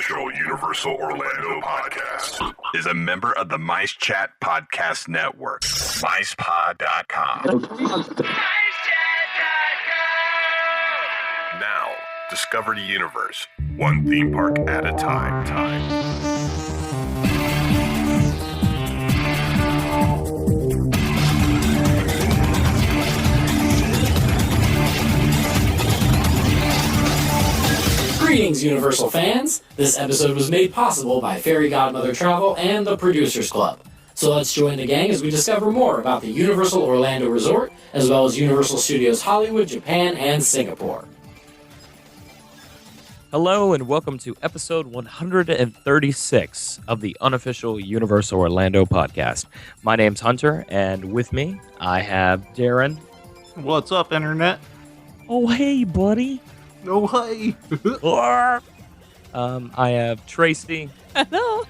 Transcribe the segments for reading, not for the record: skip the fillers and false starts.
unofficial Universal Orlando podcast is a member of the Mice Chat Podcast Network. MicePod.com. Now, discover the universe, one theme park at a time. Greetings, Universal fans! This episode was made possible by Fairy Godmother Travel and the Producers Club. So let's join the gang as we discover more about the Universal Orlando Resort, as well as Universal Studios Hollywood, Japan, and Singapore. Hello and welcome to episode 136 of the unofficial Universal Orlando podcast. My name's Hunter, and with me, I have Darren. What's up, Internet? Oh, hey, buddy. No way. I have Tracy. Hello.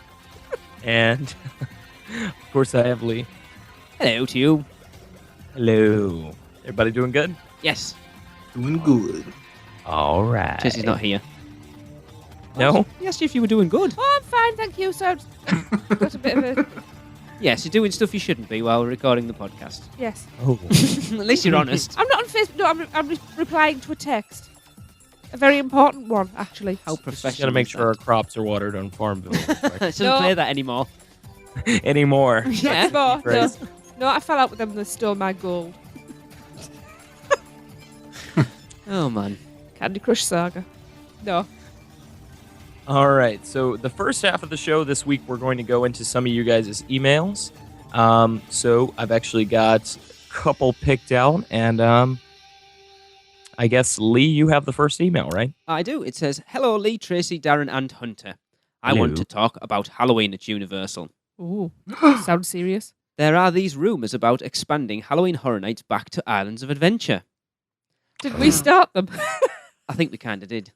And, of course, I have Lee. Hello to you. Hello. Everybody doing good? Yes. Doing good. All right. Jesse's not here. No? He asked you if you were doing good. Oh, I'm fine, thank you. So I've got a bit of a... Yes, you're doing stuff you shouldn't be while recording the podcast. Yes. Oh. At least you're honest. I'm not on Facebook. No, I'm replying to a text. A very important one, actually. How Just professional. gotta make sure our crops are watered on Farmville. It doesn't No. play that anymore. Anymore. Yeah. No, Right. no, I fell out with them and they stole my gold. Oh, man. Candy Crush Saga. No. All right, so the first half of the show this week, we're going to go into some of you guys' emails. So I've actually got a couple picked out, and I guess, Lee, you have the first email, right? I do. It says, Hello, Lee, Tracy, Darren, and Hunter. I Hello. want to talk about Halloween at Universal. Ooh. Sounds serious. There are these rumours about expanding Halloween Horror Nights back to Islands of Adventure. Did we start them? I think we kind of did.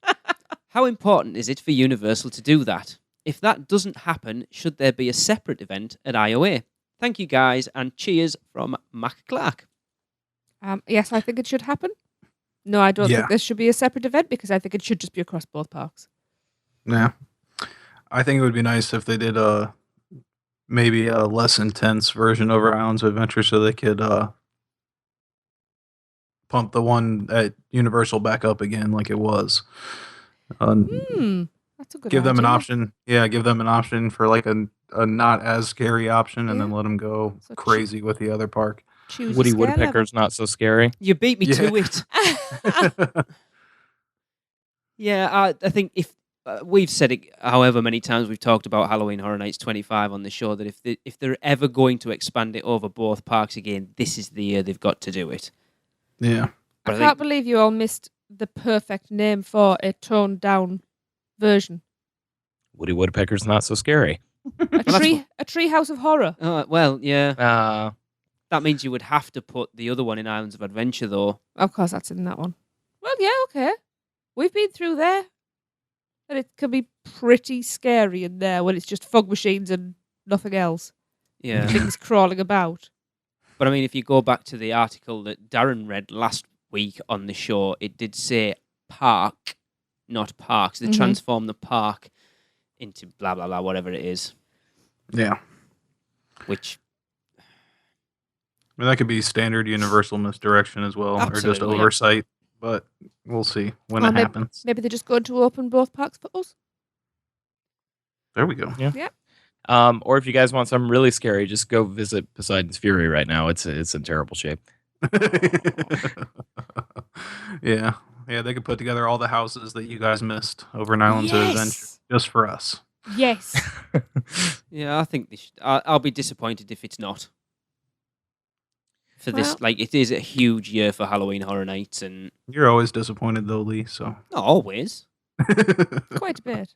How important is it for Universal to do that? If that doesn't happen, should there be a separate event at IOA? Thank you, guys, and cheers from Mac Clark. Yes, I think it should happen. No, I don't think there should be a separate event because I think it should just be across both parks. Yeah. I think it would be nice if they did maybe a less intense version of Islands of Adventure so they could pump the one at Universal back up again like it was. That's a good Give them an idea. option. Yeah, give them an option for like a not as scary option and then let them go So crazy with the other park. Choose a Woody scare level. Woodpecker's not so scary. You beat me Yeah. to it. Yeah, I think if we've said it however many times we've talked about Halloween Horror Nights 25 on the show, that if they're ever going to expand it over both parks again, this is the year they've got to do it. Yeah. But I can't believe you all missed the perfect name for a toned down version. Woody Woodpecker's not so scary. A tree house of horror. Well, yeah. That means you would have to put the other one in Islands of Adventure, though. Of course, that's in that one. Well, yeah, okay. We've been through there. And it can be pretty scary in there when it's just fog machines and nothing else. Yeah. Things crawling about. But I mean, if you go back to the article that Darren read last week on the show, it did say park, not parks. They transform the park into blah, blah, blah, whatever it is. Yeah. Which, I mean, that could be standard Universal misdirection as well, or just Absolutely, yeah. oversight. But we'll see when Or it happens. Maybe they're just going to open both parks for us. There we go. Yeah. Or if you guys want something really scary, just go visit Poseidon's Fury right now. It's in terrible shape. Yeah. Yeah, they could put together all the houses that you guys missed over in Islands of Adventure just for us. Yes. yeah, I think they should. I'll be disappointed if it's not. For this, Well- like, it is a huge year for Halloween Horror Nights, and You're always disappointed though, Lee, so. not always. Quite a bit.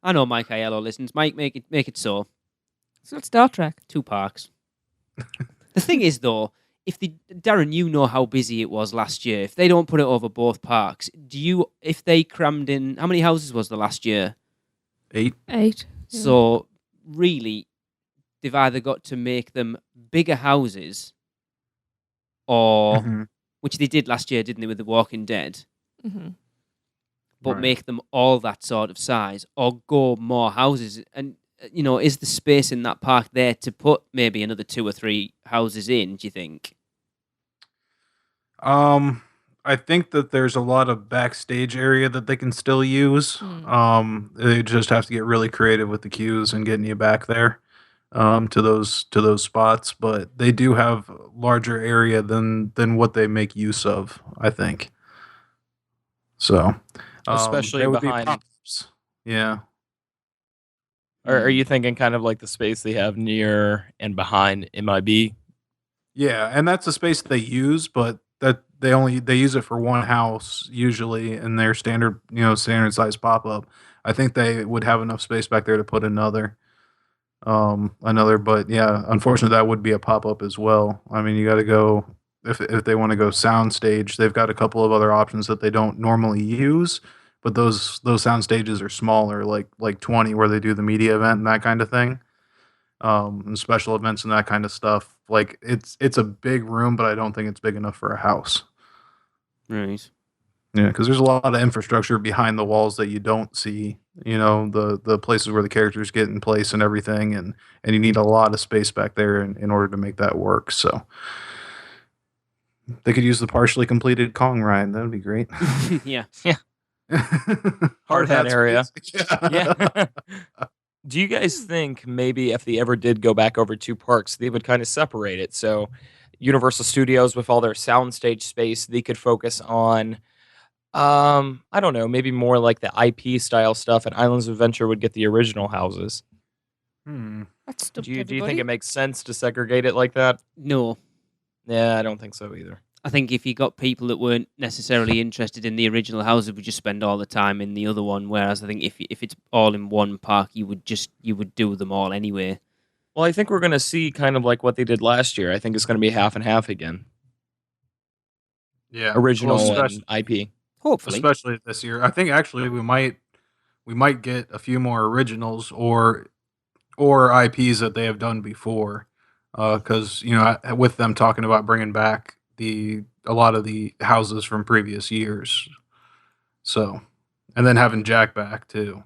I know Mike Aiello listens. Mike, make it so. It's not Star Trek. 2 parks. The thing is, though, Darren, you know how busy it was last year. If they don't put it over both parks, if they crammed in, how many houses was there last year? 8. 8. Yeah. So, really, they've either got to make them bigger houses, or, which they did last year, didn't they, with The Walking Dead? Mm-hmm. but Right. make them all that sort of size, or go more houses. And is the space in that park there to put maybe another 2 or 3 houses in? Do you think? I think that there's a lot of backstage area that they can still use. They just have to get really creative with the queues and getting you back there, to those spots. But they do have larger area than what they make use of, I think. So, Especially there would be behind- pop-ups. Yeah. Or are you thinking kind of like the space they have near and behind MIB? Yeah, and that's the space they use, but that they use it for one house usually in their standard size pop up. I think they would have enough space back there to put another, but yeah, unfortunately that would be a pop up as well. I mean, you got to go if they want to go soundstage, they've got a couple of other options that they don't normally use, but those sound stages are smaller, like 20 where they do the media event and that kind of thing. And special events and that kind of stuff. Like it's a big room, but I don't think it's big enough for a house. Right. Yeah, because there's a lot of infrastructure behind the walls that you don't see. The places where the characters get in place and everything, and you need a lot of space back there in order to make that work. So they could use the partially completed Kong ride. That would be great. Yeah. Hard hat area. Yeah. Do you guys think maybe if they ever did go back over 2 parks, they would kind of separate it? So Universal Studios with all their soundstage space, they could focus on, I don't know, maybe more like the IP style stuff, and Islands of Adventure would get the original houses. That's Do you think it makes sense to segregate it like that? No. Yeah, I don't think so either. I think if you got people that weren't necessarily interested in the original houses, would just spend all the time in the other one. Whereas I think if it's all in one park, you would do them all anyway. Well, I think we're going to see kind of like what they did last year. I think it's going to be half and half again. Yeah. Original Well, and IP. Hopefully. especially this year. I think actually we might get a few more originals or IPs that they have done before, because with them talking about bringing back a lot of the houses from previous years, so and then having Jack back too,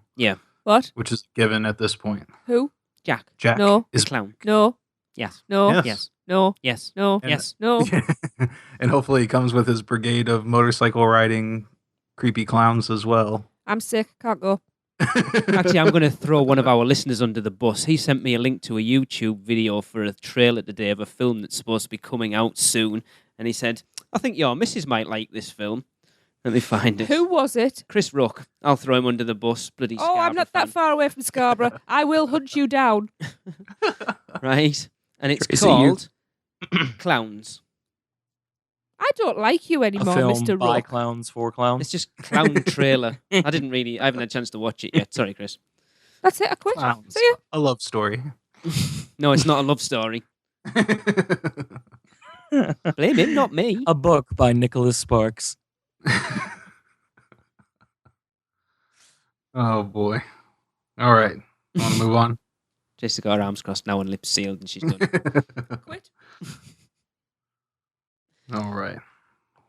What? which is given at this point. Who? Jack. Jack No. The is clown. No. Yes. No. Yes. Yes. No. Yes. No. And- Yes. No. and hopefully he comes with his brigade of motorcycle riding creepy clowns as well. I'm sick. Can't go. Actually, I'm going to throw one of our listeners under the bus. He sent me a link to a YouTube video for a trailer today of a film that's supposed to be coming out soon. And he said, I think your missus might like this film. Let me find it. Who was it? Chris Rock. I'll throw him under the bus. Bloody Oh, I'm Scarborough not that fan. far away from Scarborough. I will hunt you down. Right. And it's Tracy, you- called Clowns. I don't like you A anymore, film Mr. by Rock. clowns for clowns. It's just clown trailer. I haven't had a chance to watch it yet. Sorry, Chris. That's it. I quit. Clowns. See ya. A love story. No, it's not a love story. Blame him, not me. A book by Nicholas Sparks. Oh boy. All right. Want to move on? Jessica got her arms crossed now and lips sealed, and she's done. Quit. All right.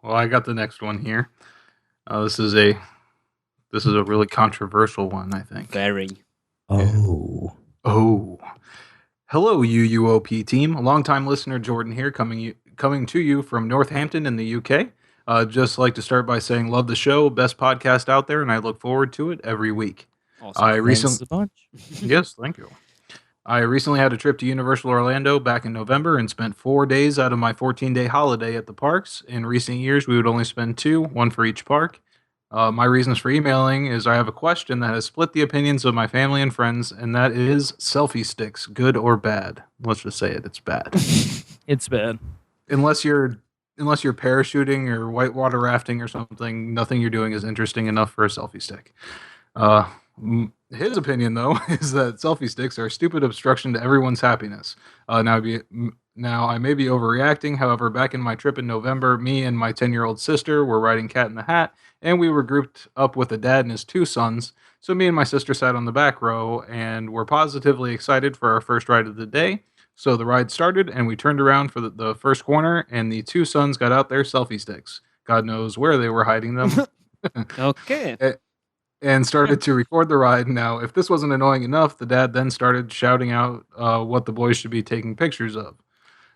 Well, I got the next one here. This is a really controversial one, I think. Very. Oh. Oh. Hello, UUOP team. A longtime listener, Jordan here, coming to you from Northampton in the UK. Just like to start by saying, love the show, best podcast out there, and I look forward to it every week. Awesome. I Thanks recently, a bunch. yes, thank you. I recently had a trip to Universal Orlando back in November and spent 4 days out of my 14-day holiday at the parks. In recent years, we would only spend 2, one for each park. My reasons for emailing is I have a question that has split the opinions of my family and friends, and that is selfie sticks, good or bad? Let's just say it, it's bad. It's bad. Unless you're parachuting or whitewater rafting or something, nothing you're doing is interesting enough for a selfie stick. His opinion, though, is that selfie sticks are a stupid obstruction to everyone's happiness. Now, I may be overreacting. However, back in my trip in November, me and my 10-year-old sister were riding Cat in the Hat, and we were grouped up with a dad and his 2 sons. So me and my sister sat on the back row and were positively excited for our first ride of the day. So the ride started, and we turned around for the first corner, and the 2 sons got out their selfie sticks. God knows where they were hiding them. Okay. and started to record the ride. Now, if this wasn't annoying enough, the dad then started shouting out what the boys should be taking pictures of.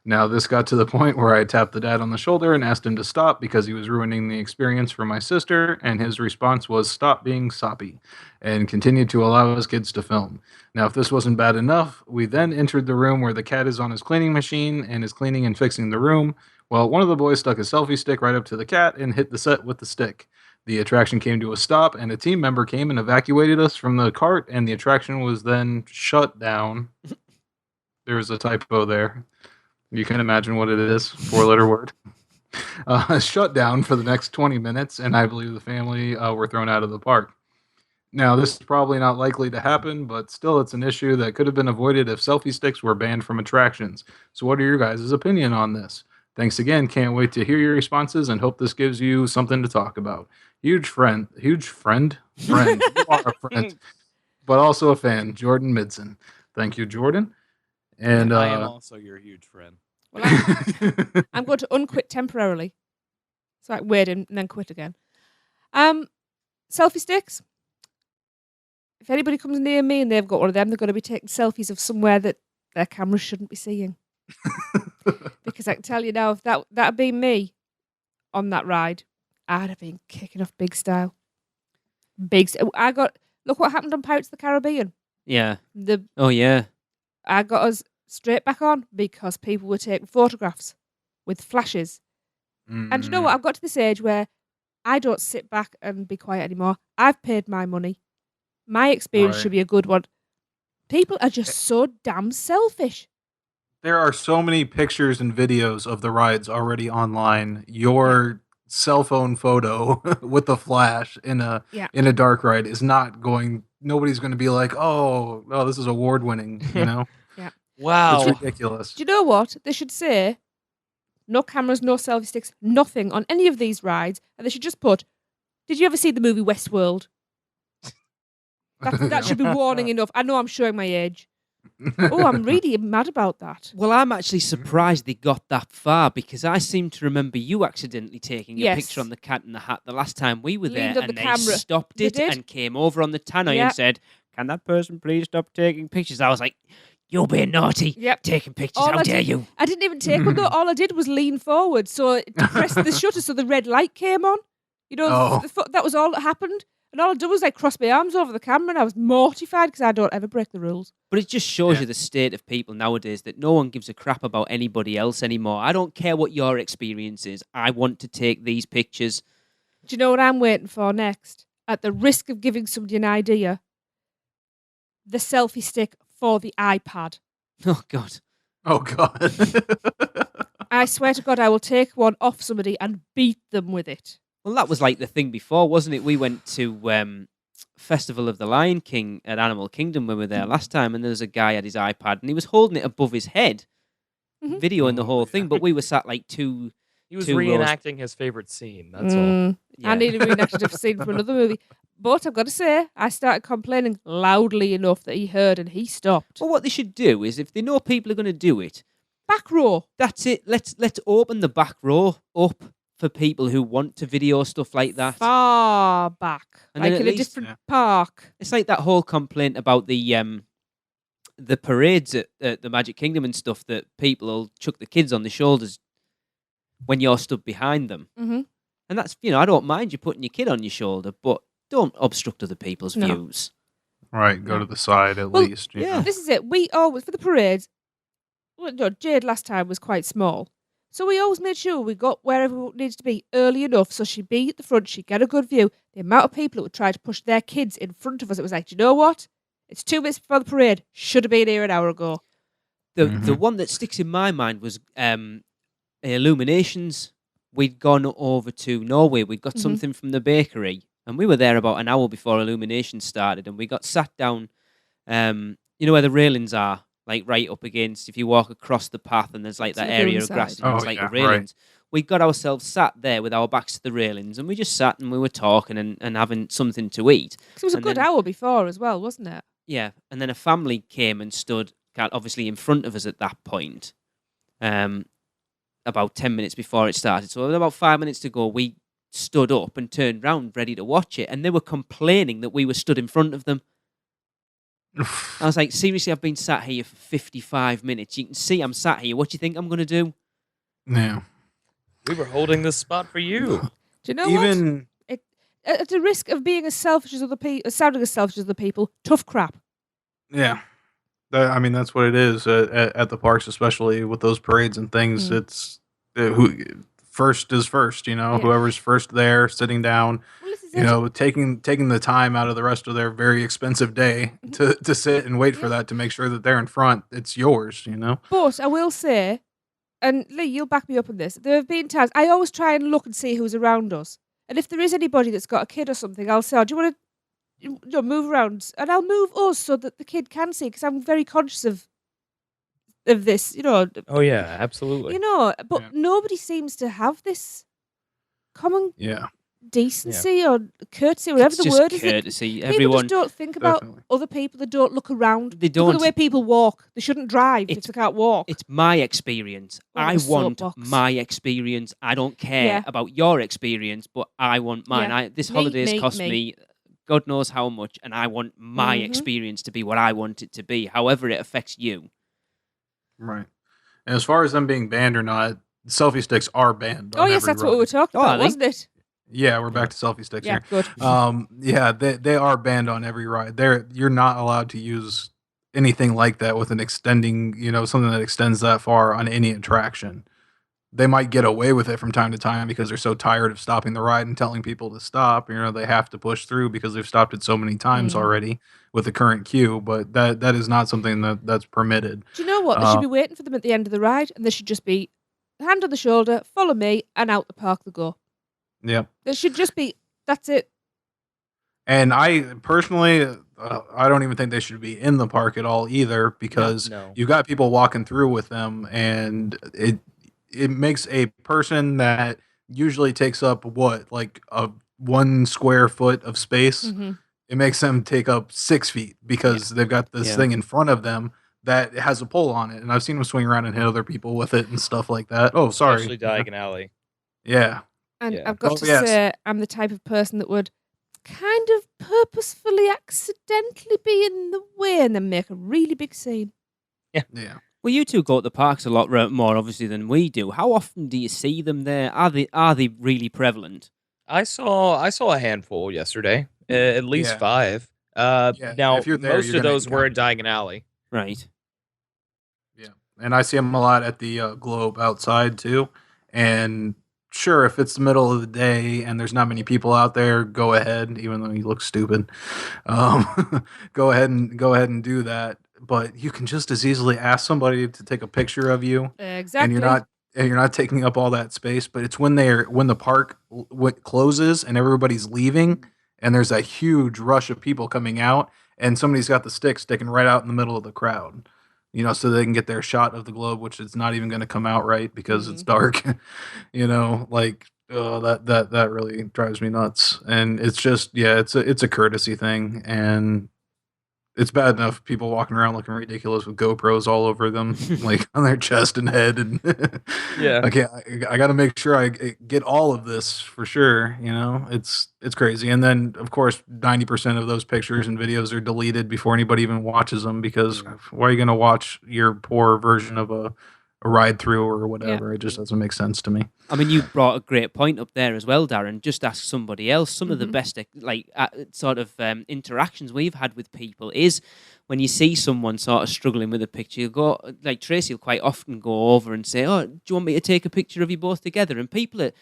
Now, this got to the point where I tapped the dad on the shoulder and asked him to stop because he was ruining the experience for my sister, and his response was, "Stop being soppy," and continued to allow his kids to film. Now, if this wasn't bad enough, we then entered the room where the cat is on his cleaning machine and is cleaning and fixing the room. Well, one of the boys stuck a selfie stick right up to the cat and hit the set with the stick. The attraction came to a stop, and a team member came and evacuated us from the cart, and the attraction was then shut down. There was a typo there. You can imagine what it is. 4-letter word. Shut down for the next 20 minutes, and I believe the family were thrown out of the park. Now, this is probably not likely to happen, but still it's an issue that could have been avoided if selfie sticks were banned from attractions. So what are your guys' opinion on this? Thanks again. Can't wait to hear your responses and hope this gives you something to talk about. Huge friend. You are a friend, but also a fan. Jordan Midson. Thank you, Jordan. And I am also your huge friend. Well, I'm going to unquit temporarily. So I wait and then quit again. Selfie sticks. If anybody comes near me and they've got one of them, they're going to be taking selfies of somewhere that their cameras shouldn't be seeing. Because I can tell you now, if that had been me on that ride, I'd have been kicking off big style. Look what happened on Pirates of the Caribbean. Yeah. Oh yeah. I got us straight back on because people were taking photographs with flashes. And you know what? I've got to this age where I don't sit back and be quiet anymore. I've paid my money. My experience should be a good one. People are just so damn selfish. There are so many pictures and videos of the rides already online. Your cell phone photo with the flash in a dark ride is not going. Nobody's going to be like, oh, this is award winning. You know? Yeah. Wow. It's ridiculous. Do you know what they should say? No cameras, no selfie sticks, nothing on any of these rides, and they should just put, "Did you ever see the movie Westworld?" That should be warning enough. I know I'm showing my age. Oh, I'm really mad about that. Well, I'm actually surprised they got that far because I seem to remember you accidentally taking a picture on the Cat in the Hat the last time we were there, and they stopped it and came over on the tannoy and said, "Can that person please stop taking pictures?" I was like, "You're being naughty. Taking pictures. How dare you?" I didn't even take one though. All I did was lean forward, so to press the shutter, so the red light came on. You know, that was all that happened. And all I did was cross my arms over the camera, and I was mortified because I don't ever break the rules. But it just shows you the state of people nowadays, that no one gives a crap about anybody else anymore. I don't care what your experience is. I want to take these pictures. Do you know what I'm waiting for next? At the risk of giving somebody an idea, the selfie stick for the iPad. Oh, God. Oh, God. I swear to God, I will take one off somebody and beat them with it. Well, that was like the thing before, wasn't it? We went to Festival of the Lion King at Animal Kingdom when we were there last time, and there was a guy at his iPad, and he was holding it above his head, videoing the whole thing, but we were sat two... He was reenacting his favorite scene, that's all. Yeah. I need a reenacted scene from another movie. But I've got to say, I started complaining loudly enough that he heard and he stopped. Well, what they should do is, if they know people are going to do it... Back row. That's it. Let's open the back row up for people who want to video stuff like that. Far back. And like in a different park. It's like that whole complaint about the parades at the Magic Kingdom and stuff, that people will chuck the kids on the shoulders when you're stood behind them. Mm-hmm. And that's, I don't mind you putting your kid on your shoulder, but don't obstruct other people's views. Right, go to the side at least. Yeah. This is it. We always, for the parades, Jade last time was quite small. So we always made sure we got wherever it needed to be early enough so she'd be at the front, she'd get a good view. The amount of people that would try to push their kids in front of us, it was like, do you know what? It's 2 minutes before the parade. Should have been here an hour ago. The one that sticks in my mind was Illuminations. We'd gone over to Norway. We'd got something from the bakery, and we were there about an hour before Illuminations started, and we got sat down, where the railings are, like right up against, if you walk across the path and there's like that area of grass, and it's like the railings. Right. We got ourselves sat there with our backs to the railings, and we just sat and we were talking and having something to eat. It was a good hour before as well, wasn't it? Yeah, and then a family came and stood obviously in front of us at that point, about 10 minutes before it started. So about 5 minutes to go, we stood up and turned round ready to watch it, and they were complaining that we were stood in front of them. I was like, seriously, I've been sat here for 55 minutes. You can see I'm sat here. What do you think I'm going to do? Yeah. We were holding this spot for you. Do you know Even what? At the risk of being as selfish as other people, sounding as selfish as other people, tough crap. yeah, I mean that's what it is at the parks, especially with those parades and things. It's who first is first. Yeah. Whoever's first there, sitting down. Well, this is it. Taking the time out of the rest of their very expensive day to sit and wait for that to make sure that they're in front. It's yours. But I will say, and Lee, you'll back me up on this. There have been times I always try and look and see who's around us, and if there is anybody that's got a kid or something, I'll say, "Oh, do you want to move around?" And I'll move us so that the kid can see, because I'm very conscious of this. Oh yeah, absolutely. But Yeah. nobody seems to have this common Yeah, decency or courtesy, whatever It's the just word is. courtesy. People Everyone, just don't think about definitely. other people. They don't look around. They Look at don't. the way people walk. They shouldn't drive if It's- they can't walk. it's my experience. Oh, I the want soapbox. my experience. I don't care Yeah. about your experience, but I want mine. Yeah. This Me, holiday has me, cost me. me God knows how much, and I want my Mhm. experience to be what I want it to be, however it affects you. right. And as far as them being banned or not, selfie sticks are banned. Oh on yes, every that's what we were ride. talking Oh, are about, they? wasn't it? Yeah, we're back to selfie sticks Yeah, here. good. Yeah, they are banned on every ride. You're not allowed to use anything like that with an extending, something that extends that far on any attraction. They might get away with it from time to time because they're so tired of stopping the ride and telling people to stop. They have to push through because they've stopped it so many times Mm. already with the current queue. But that is not something that's permitted. Do you know what? They should be waiting for them at the end of the ride, and they should just be hand on the shoulder, follow me, and out the park they go. Yep. There should just be. That's it. And I personally, I don't even think they should be in the park at all either, because No. you've got people walking through with them, and it makes a person that usually takes up like a 1 square foot of space. Mhm. It makes them take up 6 feet because they've got this Yeah. thing in front of them that has a pole on it, and I've seen them swing around and hit other people with it and stuff like that. Oh, sorry. Especially Diagon Alley. Yeah. And Yeah. I've got Oh, to yes. say, I'm the type of person that would kind of purposefully, accidentally be in the way and then make a really big scene. Yeah. Well, you two go to the parks a lot more, obviously, than we do. How often do you see them there? Are they really prevalent? I saw a handful yesterday, at least Yeah. 5. Yeah, Now if you're there, most you're of gonna those were in encounter Diagon Alley. Right. And I see them a lot at the Globe outside too. And sure, if it's the middle of the day and there's not many people out there, go ahead. Even though you look stupid, go ahead and do that. But you can just as easily ask somebody to take a picture of you, Exactly. and you're not taking up all that space. But it's when the park closes and everybody's leaving, and there's a huge rush of people coming out, and somebody's got the stick sticking right out in the middle of the crowd. So they can get their shot of the globe, which is not even going to come out right because it's dark. That really drives me nuts. And it's just, it's a courtesy thing, and it's bad enough people walking around looking ridiculous with GoPros all over them, like on their chest and head, and Yeah. I got to make sure I get all of this for sure. It's crazy. And then of course 90% of those pictures and videos are deleted before anybody even watches them, because why are you going to watch your poor version of a ride through or whatever? It just doesn't make sense to me. I mean, you brought a great point up there as well, Darren. Just ask somebody else. Some of the best interactions we've had with people is when you see someone sort of struggling with a picture, you go, like Tracy will quite often go over and say, "Oh, do you want me to take a picture of you both together?" And people are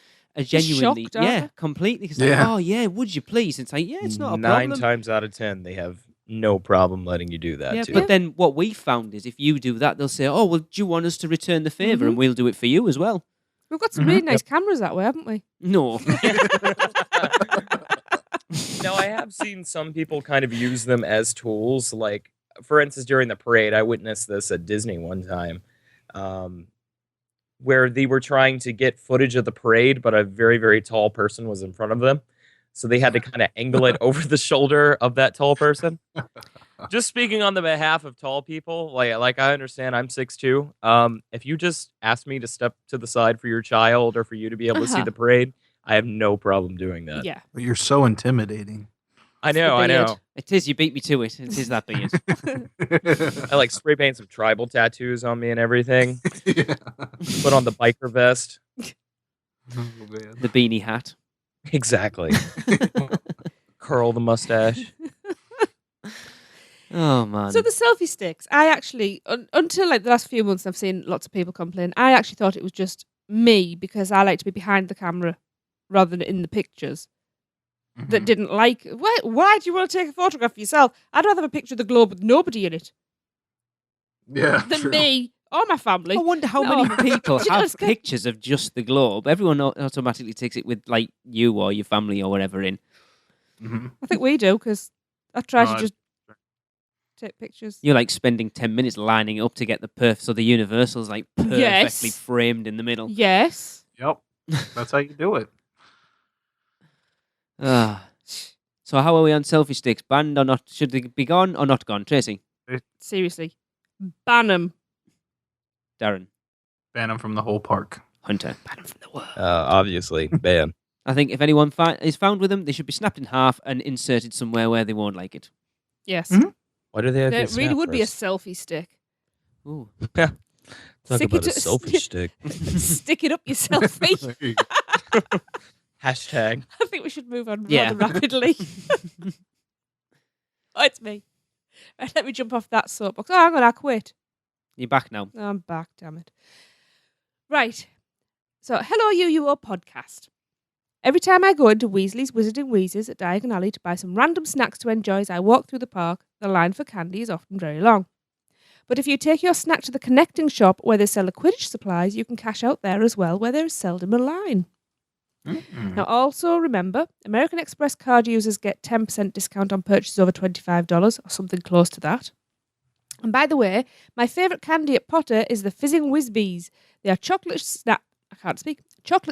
genuinely, shocked, aren't they? completely. It's Yeah. like, "Oh yeah, would you please?" It's like, "Yeah, it's not a 9 problem." times out of 10, they have no problem letting you do that Yeah, too. but then what we found is if you do that, they'll say, "Oh, well, do you want us to return the favor?" And we'll do it for you as well. We've got some really nice cameras that way, haven't we? No. Now, I have seen some people kind of use them as tools. Like, for instance, during the parade, I witnessed this at Disney one time, where they were trying to get footage of the parade, but a very, very tall person was in front of them. So they had to kind of angle it over the shoulder of that tall person. Just speaking on the behalf of tall people, like I understand I'm 6'2". If you just asked me to step to the side for your child or for you to be able to see the parade, I have no problem doing that. Yeah. But you're so intimidating. I know, I know. It is. You beat me to it. It is that beard. I like spray paint some tribal tattoos on me and everything. Yeah. Put on the biker vest. Oh, man. The beanie hat. Exactly. Curl the mustache. Oh man. So the selfie sticks, I actually, until like the last few months, I've seen lots of people complain. I actually thought it was just me because I like to be behind the camera rather than in the pictures. That didn't like. Why do you want to take a photograph of yourself? I'd rather have a picture of the globe with nobody in it Yeah. than true. me or my family. I wonder how No. many people Do you have just get- pictures of just the globe. Everyone automatically takes it with like you or your family or whatever in. Mhm. I think we do because I try No, to I- just take pictures. You're like spending 10 minutes lining up to get the so the universal's like perfectly Yes. framed in the middle. Yes. Yep. That's how you do it. Ah. So how are we on selfie sticks? Banned or not? Should they be gone or not gone? Tracy, Seriously. Ban them. Darren, Ban them from the whole park. Hunter. Ban them from the world. Obviously, ban. I think if anyone is found with them, they should be snapped in half and inserted somewhere where they won't like it. Yes. Mhm. Why do they have There to really snap would be a first? selfie stick. Ooh. Talk Stick about it a to- selfie stick. Stick it up your selfie. There you go. Hashtag. I think we should move on Yeah. rather rapidly. Oh, it's me. Right, let me jump off that soapbox. Oh, hang on, I quit. You're back now. I'm back, damn it. Right. So, hello, UUO podcast. Every time I go into Weasley's Wizarding Wheezes at Diagon Alley to buy some random snacks to enjoy as I walk through the park, the line for candy is often very long. But if you take your snack to the connecting shop where they sell the Quidditch supplies, you can cash out there as well, where there is seldom a line. Now, also remember, American Express card users get 10% discount on purchases over $25 or something close to that. And by the way, my favourite candy at Potter is the Fizzing Whiz Bees. They are chocolate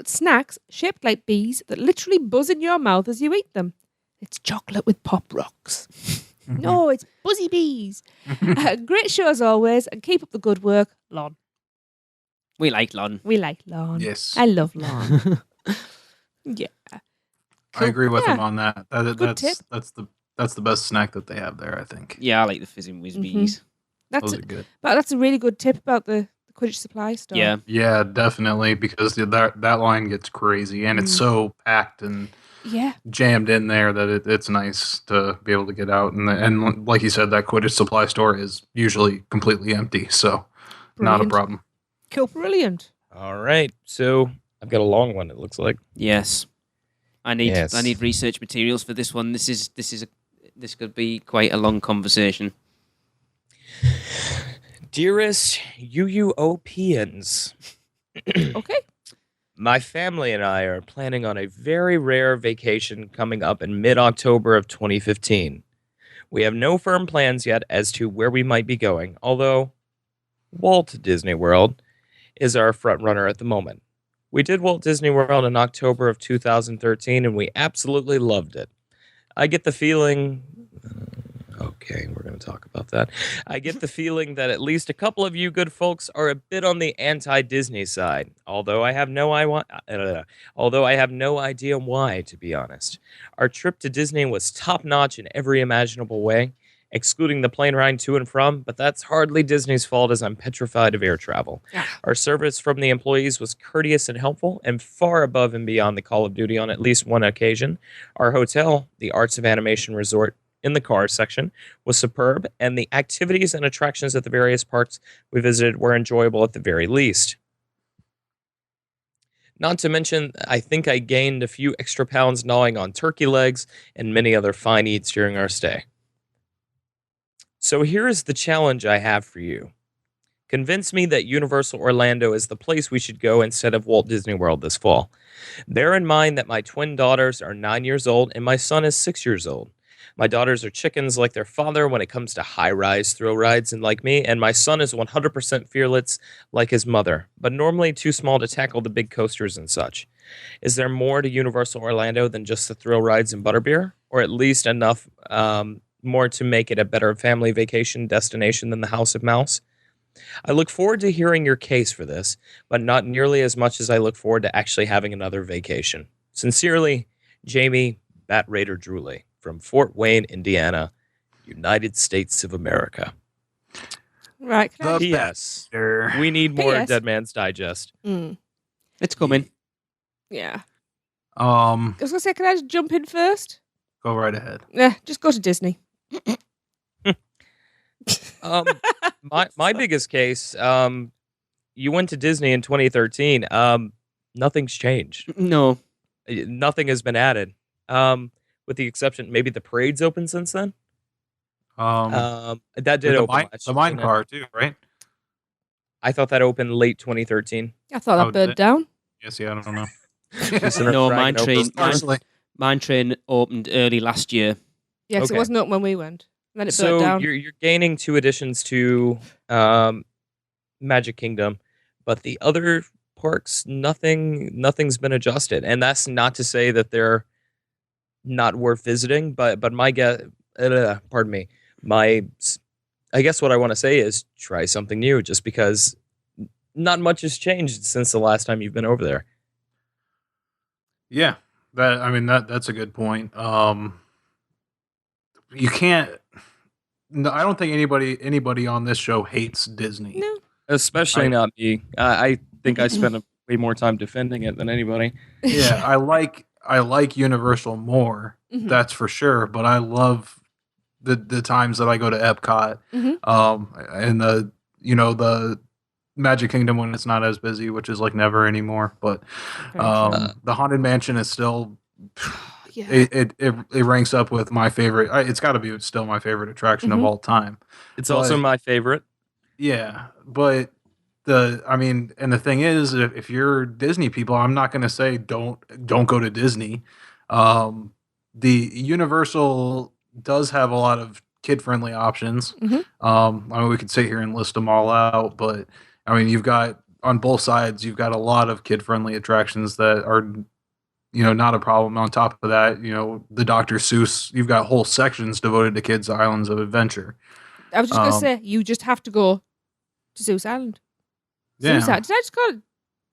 snacks shaped like bees that literally buzz in your mouth as you eat them. It's chocolate with pop rocks. No, it's buzzy bees. Great show as always, and keep up the good work, Lon. We like Lon. We like Lon. Yes. I love Lon. Yeah. I agree with Yeah. him on that. Good tip. That's the best snack that they have there, I think. Yeah, I like the fizzing whiz bees. That's Those are good. but that's a really good tip about the Quidditch supply store. Yeah. Yeah, definitely, because that line gets crazy and it's so packed and Yeah. jammed in there that it's nice to be able to get out. And like you said, that Quidditch supply store is usually completely empty, so not a Brilliant. problem. Cool. Brilliant. All right. So I've got a long one, it looks like. Yes. I need Yes. research materials for this one. This could be quite a long conversation. Dearest UUOPians, Okay. my family and I are planning on a very rare vacation coming up in mid-October of 2015. We have no firm plans yet as to where we might be going, although Walt Disney World is our front runner at the moment. We did Walt Disney World in October of 2013, and we absolutely loved it. I get the feeling... Okay, we're going to talk about that. I get the feeling that at least a couple of you good folks are a bit on the anti-Disney side, although I have no idea why, to be honest. Our trip to Disney was top-notch in every imaginable way, excluding the plane ride to and from, but that's hardly Disney's fault as I'm petrified of air travel. Our service from the employees was courteous and helpful, and far above and beyond the call of duty on at least one occasion. Our hotel, the Arts of Animation Resort, in the car section was superb, and the activities and attractions at the various parks we visited were enjoyable at the very least. Not to mention, I think I gained a few extra pounds gnawing on turkey legs and many other fine eats during our stay. So here is the challenge I have for you. Convince me that Universal Orlando is the place we should go instead of Walt Disney World this fall. Bear in mind that my twin daughters are 9 years old and my son is 6 years old. My daughters are chickens like their father when it comes to high-rise thrill rides and like me, and my son is 100% fearless like his mother, but normally too small to tackle the big coasters and such. Is there more to Universal Orlando than just the thrill rides and butterbeer? Or at least enough more to make it a better family vacation destination than the House of Mouse? I look forward to hearing your case for this, but not nearly as much as I look forward to actually having another vacation. Sincerely, Jamie Bat Raider Drewley from Fort Wayne, Indiana, United States of America. Right. Can I The P.S. Better. We need more P.S. Dead Man's Digest. It's coming. Yeah. I I was going to say, can I just jump in first? Go right ahead. Yeah, just go to Disney. My biggest case, you went to Disney in 2013. Nothing's changed. No. Nothing has been added. With the exception, maybe the parade's open since then. That did the open. the mine car too, right? I thought that opened late 2013. I thought that Oh, did burned it? down. Yes, yeah, I don't know. No, Mine Train. Partially. Mine Train opened early last year. Yeah, 'cause Okay. it wasn't open when we went. And then it So burnt down. you're gaining 2 additions to Magic Kingdom, but the other parks, nothing's been adjusted, and that's not to say that they're not worth visiting. But my guess, pardon me, I guess what I want to say is try something new, just because not much has changed since the last time you've been over there. Yeah, that's a good point. You can't. No, I don't think anybody on this show hates Disney. No. Especially not me. I think I spent way more time defending it than anybody. Yeah, I like Universal more. Mhm. That's for sure. But I love the times that I go to Epcot, and the Magic Kingdom when it's not as busy, which is like never anymore. But the Haunted Mansion is still. Yeah. It ranks up with my favorite. It's got to be still my favorite attraction of all time. It's also But- my favorite. Yeah, but and the thing is, if you're Disney people, I'm not going to say don't go to Disney. The Universal does have a lot of kid friendly options. We could sit here and list them all out, but you've got on both sides, you've got a lot of kid friendly attractions that are not a problem. On top of that, the Dr. Seuss, you've got whole sections devoted to kids' islands of adventure. I was just going to say, you just have to go to Seuss Island. Yeah. Seuss Island. Did I just call it?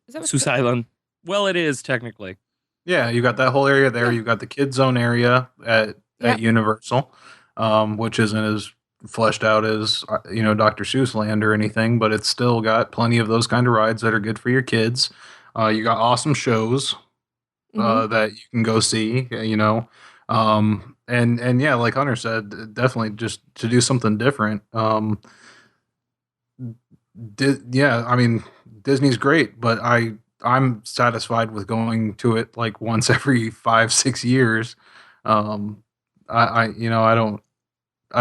Is that what Seuss Island. Well, it is technically. Yeah, you got that whole area there. You've got the kids zone area at Universal, which isn't as fleshed out as Dr. Seuss Land or anything, but it's still got plenty of those kind of rides that are good for your kids. You got awesome shows that you can go see. And yeah, like Hunter said, definitely just to do something different. Disney's great, but I'm satisfied with going to it like once every 5-6 years. I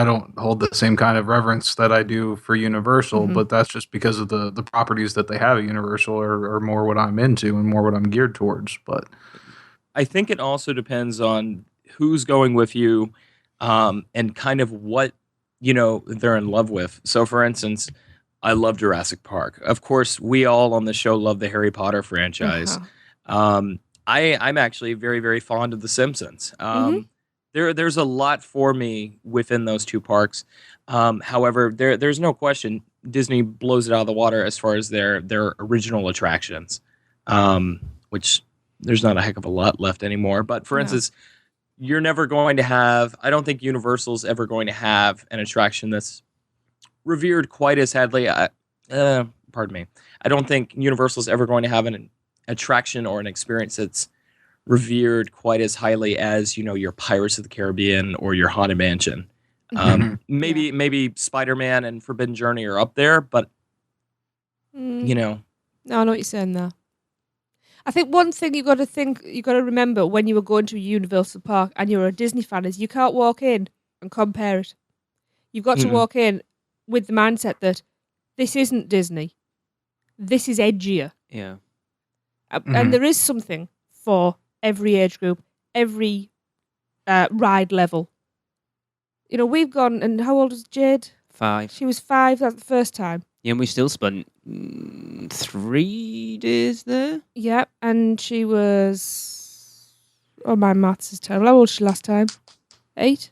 don't hold the same kind of reverence that I do for Universal, but that's just because of the properties that they have at Universal are more what I'm into and more what I'm geared towards. But I think it also depends on who's going with you, and kind of what they're in love with. So, for instance, I love Jurassic Park. Of course, we all on the show love the Harry Potter franchise. I'm actually very, very fond of The Simpsons. There's a lot for me within those two parks. However, there's no question Disney blows it out of the water as far as their original attractions, which there's not a heck of a lot left anymore. But for instance, you're never going to have, I don't think Universal's ever going to have an attraction that's revered quite as highly. Pardon me. I don't think Universal's ever going to have an attraction or an experience that's revered quite as highly as your Pirates of the Caribbean or your Haunted Mansion. Maybe Spider-Man and Forbidden Journey are up there, but No, I know what you're saying there. I think one thing you got to remember when you were going to a Universal Park and you're a Disney fan is you can't walk in and compare it. You've got to walk in with the mindset that this isn't Disney. This is edgier. Yeah. And there is something for every age group, every ride level. We've gone, and how old was Jade? 5. She was 5, that's the first time. Yeah, and we still spent 3 days there. Yeah, and she was... Oh, my maths is terrible. How old was she last time? 8? It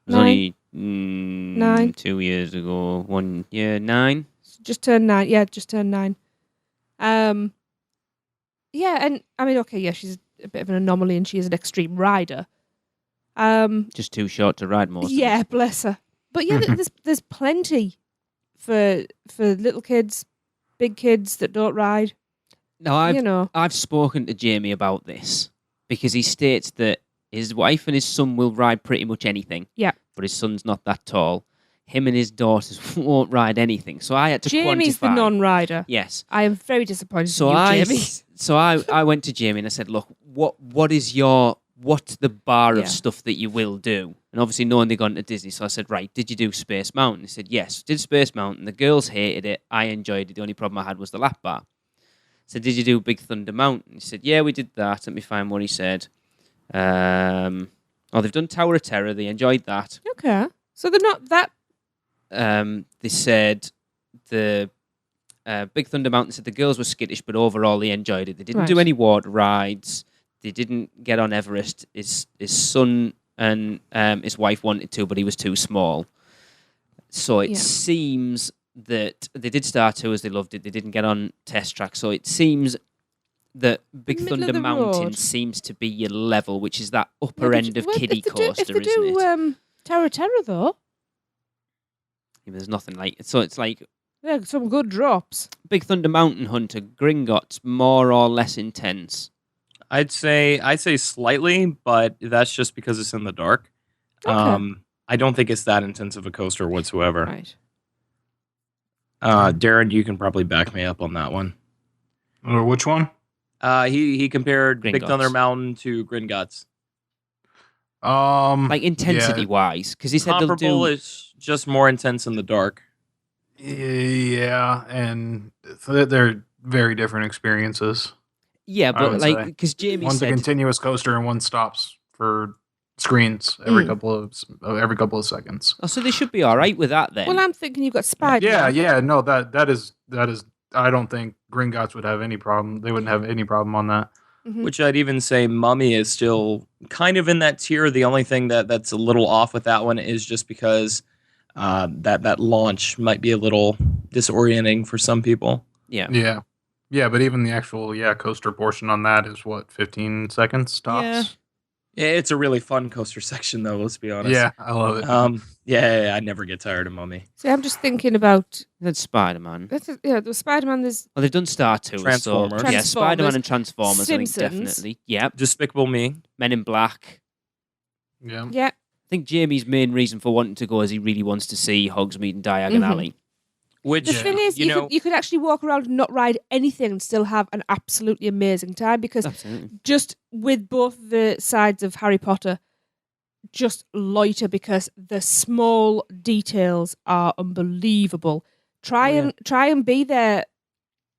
was 9? only 9. 2 years ago. 1 year, 9. Just turned 9. Yeah, just turned 9. Yeah, and okay, yeah, she's a bit of an anomaly, and she is an extreme rider. Just too short to ride most. Yeah, of it. bless her. But yeah, there's plenty for little kids, big kids that don't ride. No, I've I've spoken to Jamie about this because he states that his wife and his son will ride pretty much anything. Yeah. But his son's not that tall. Him and his daughters won't ride anything. So I had to Jamie's quantify. the non-rider. Yes. I am very disappointed So in you, I Jamie. so I went to Jamie and I said, look, what's the bar Yeah. of stuff that you will do? And obviously knowing they'd gone to Disney, so I said, right, did you do Space Mountain? He said, yes, did Space Mountain. The girls hated it. I enjoyed it. The only problem I had was the lap bar. I said, did you do Big Thunder Mountain? He said, yeah, we did that. Let me find what he said. They've done Tower of Terror. They enjoyed that. Okay. So they're not that... They said the Big Thunder Mountain said the girls were skittish, but overall they enjoyed it. They didn't do Right. any water rides. They didn't get on Everest. His son and his wife wanted to, but he was too small. So it Yeah. seems that they did Star Tours. They loved it. They didn't get on test track. So it seems that Big Middle of Thunder the Mountain road. seems to be your level, which is that Yeah, upper but end of well, kiddie if they do- coaster, If they isn't it? do Tower of Terror, though, There's nothing like it. So it's like yeah, some good drops. Big Thunder Mountain Hunter, Gringotts, more or less intense. I'd say slightly, but that's just because it's in the dark. Okay. I don't think it's that intense of a coaster whatsoever. Right. Darren, you can probably back me up on that one. Or which one? He compared Big Gringotts. Thunder Mountain to Gringotts. Like intensity wise, because he said they'll Comparable do. is just more intense in the dark. Yeah, and they're very different experiences. Yeah, I but would like say. because Jamie One's a said, continuous coaster and one stops for screens every couple of seconds. oh, so they should be all right with that then. Well, I'm thinking you've got Spider. Yeah, no, that is. I don't think Gringotts would have any problem. They wouldn't have any problem on that. Mhm. Which I'd even say Mummy is still kind of in that tier. The only thing that's a little off with that one is just because that launch might be a little disorienting for some people. yeah. Yeah, but even the actual coaster portion on that is what 15 seconds tops. Yeah, it's a really fun coaster section though. Let's be honest. Yeah, I love it. Yeah, I never get tired of Mummy. See, I'm just thinking about That's Spider Man. the Spider-Man. There's Well, they've done Star Tours, Transformers. so yeah, Spider Man Transformers, and Transformers. I think Simpsons. definitely. Yep. Despicable Me. Men in Black. Yeah. yeah. I think Jamie's main reason for wanting to go is he really wants to see Hogsmeade and Diagon Mhm. Alley. Which The thing is, you could actually walk around and not ride anything and still have an absolutely amazing time because Absolutely. just with both the sides of Harry Potter, just loiter because the small details are unbelievable. Try and be there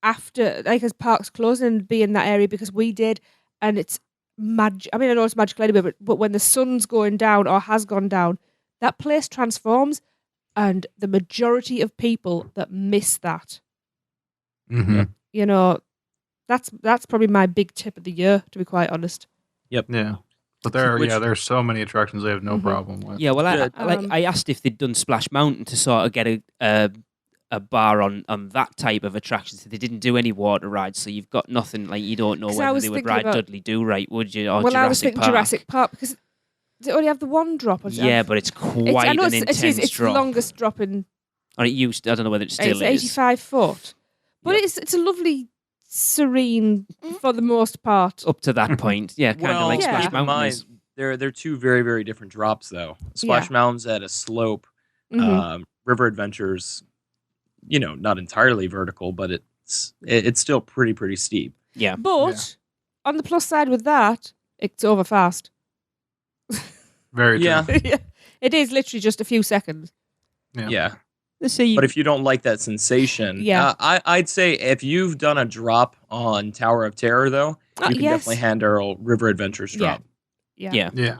after, like as parks close, and be in that area because we did, and it's magic. I mean, I know it's magical anyway, but when the sun's going down or has gone down, that place transforms, and the majority of people that miss that, Mm-hmm. you know, that's probably my big tip of the year, to be quite honest. Yeah. But Which- there's so many attractions they have no Mhm. problem with. Yeah, well, Yeah. I asked if they'd done Splash Mountain to sort of get a bar on that type of attraction. So they didn't do any water rides, so you've got nothing. Like you don't know 'Cause I whether was they would thinking ride about- Dudley Do-Right, would you? Or well, I was Jurassic thinking Park. Jurassic Park because they only have the one drop. Or Yeah, but it's quite I know an it intense is. It's drop. the longest drop in. Or it used to, I don't know whether it still It's is. 85 foot, but Yep. it's a lovely, serene for the most part. Up to that point, yeah, kind of Well, like Yeah. Splash keep in Mountain is. mind, they're two very, very different drops though. Splash Mountain's at a slope. Mhm. River Adventures, not entirely vertical, but it's still pretty steep. Yeah, But on the plus side with that, it's over fast. Very true. Yeah. Yeah. It is literally just a few seconds. Yeah. let's see. But if you don't like that sensation, Yeah. I'd say if you've done a drop on Tower of Terror, though, you can yes. definitely handle River Adventures drop. Yeah. Yeah. Yeah.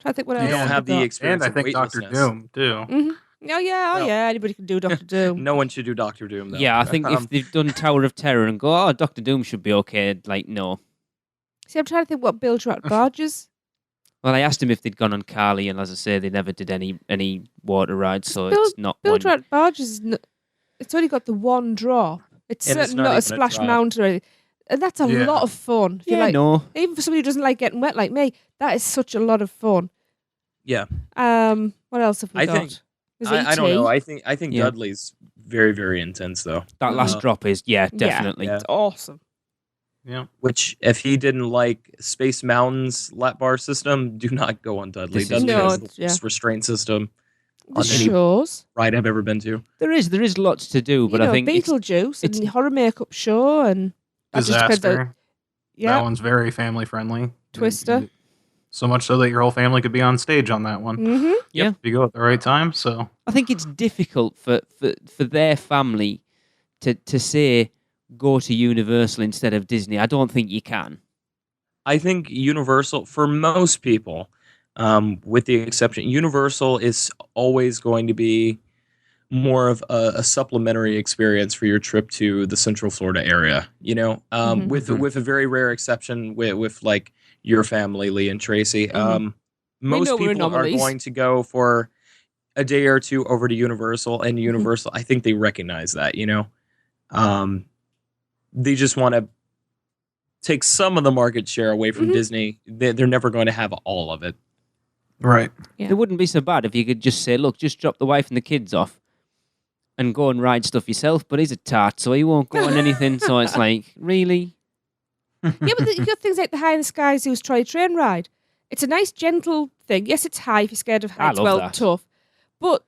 Try to think what You else. don't have the got. experience And I of think Doctor weightlessness. Doom too. Oh yeah, Well- anybody can do Doctor Doom. No one should do Doctor Doom, though. Yeah, I think if they've done Tower of Terror and go, oh, Doctor Doom should be okay. Like, no. See, I'm trying to think what builds you out barges. Well, I asked him if they'd gone on Carly, and as I say, they never did any water rides, so Build- it's not Build one. out barges. It's only got the one drop. It's And it's certainly not not a even a Splash drop. Mountain or anything. And that's a Yeah. lot of fun. If you Yeah, like, no. even for somebody who doesn't like getting wet like me, that is such a lot of fun. Yeah. What else have we I got? think- There's I don't know. E.T.. I think Yeah. Dudley's very, very intense though. That last drop is, definitely. Yeah. It's awesome. Yeah. Which, if he didn't like Space Mountain's lap bar system, do not go on Dudley. This is Dudley true. has No, the worst restraint system The on any shows. ride I've ever been to. There is lots to do, but you know, I think Beetlejuice and the horror makeup show and that just depends Disaster. on- That yeah, one's very family friendly. Twister. So much so that your whole family could be on stage on that one. Mm-hmm. Yeah. If you go at the right time. So I think it's difficult for their family to say go to Universal instead of Disney. I don't think you can. I think Universal, for most people, with the exception, Universal is always going to be more of a supplementary experience for your trip to the Central Florida area. You know, Mhm. with a very rare exception with like your family, Lee and Tracy. Mhm. Most know we're people are anomalies. going to go for a day or two over to Universal, and Mm-hmm. Universal, I think they recognize that. You know, they just want to take some of the market share away from Mhm. Disney. They're never going to have all of it. right. Yeah. It wouldn't be so bad if you could just say, look, just drop the wife and the kids off and go and ride stuff yourself. But he's a tart, so he won't go on anything. So it's like, really? Yeah, but you got things like the High in the Sky Zoo's Toy Train ride. It's a nice, gentle thing. Yes, it's high if you're scared of heights. love Well, that. tough. But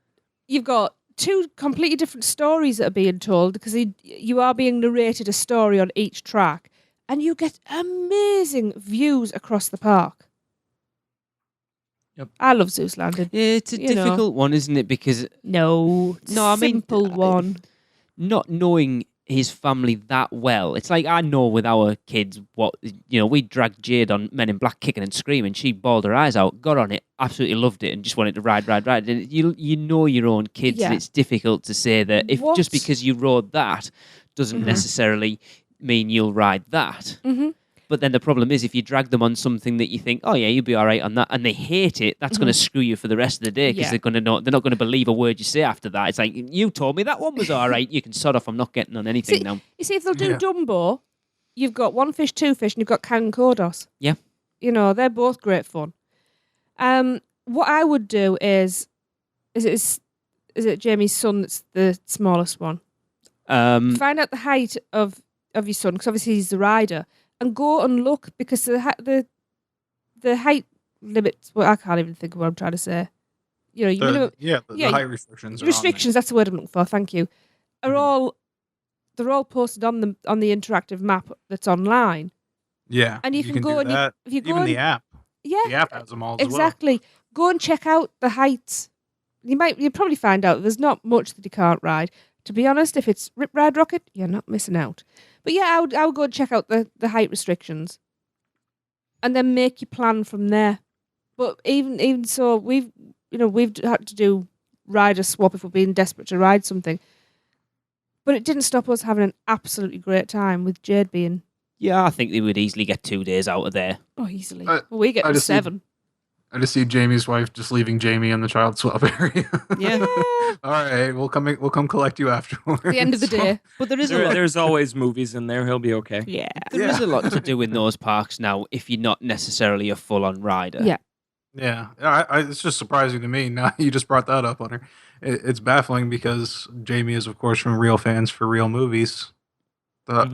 you've got two completely different stories that are being told because you are being narrated a story on each track. And you get amazing views across the park. Yep. I love Zeus Landing. It's a You know. difficult one, isn't it? Because No, I mean, simple one. not knowing his family that well, it's like I know with our kids what, you know, we dragged Jade on Men in Black kicking and screaming. She bawled her eyes out, got on it, absolutely loved it, and just wanted to ride. And you know your own kids, Yeah. and it's difficult to say that if What? just because you rode that doesn't Mhm. necessarily mean you'll ride that. Mm-hmm. But then the problem is if you drag them on something that you think, oh yeah, you'll be all right on that, and they hate it, that's going to screw you for the rest of the day because Yeah. they're going to know they're not going to believe a word you say after that. It's like, you told me that one was all right. You can sod off. I'm not getting on anything now. You see, if they'll do Yeah. Dumbo, you've got One Fish, Two Fish, and you've got Can Kodos. Yeah. You know, they're both great fun. What I would do is it Jamie's son that's the smallest one? Find out the height of your son, because obviously he's the rider, and go and look, because the height limits. Well, I can't even think of what I'm trying to say. You know, your minimum The yeah, height restrictions. Are restrictions. That's the word I'm looking for. Thank you. They're all posted on the interactive map that's online. Yeah, And you can go do and that. if you go Even and, the app. yeah, The app has them all as well. exactly. Go and check out the heights. You'll probably find out there's not much that you can't ride. To be honest, if it's Rip Ride Rocket, you're not missing out. But yeah, I would go and check out the height restrictions, and then make your plan from there. But even so, we've had to do rider swap if we're being desperate to ride something. But it didn't stop us having an absolutely great time with Jade being Yeah, I think they would easily get 2 days out of there. easily. I- We get I to just 7. I just see Jamie's wife just leaving Jamie in the child swap area. Yeah. All right, we'll come collect you afterwards. At the end of the day. But there is a lot. There's always movies in there. He'll be okay. Yeah. There is a lot to do in those parks now if you're not necessarily a full-on rider. Yeah. Yeah, it's just surprising to me. Now you just brought that up on her. It's baffling because Jamie is, of course, from Real Fans for Real Movies. We're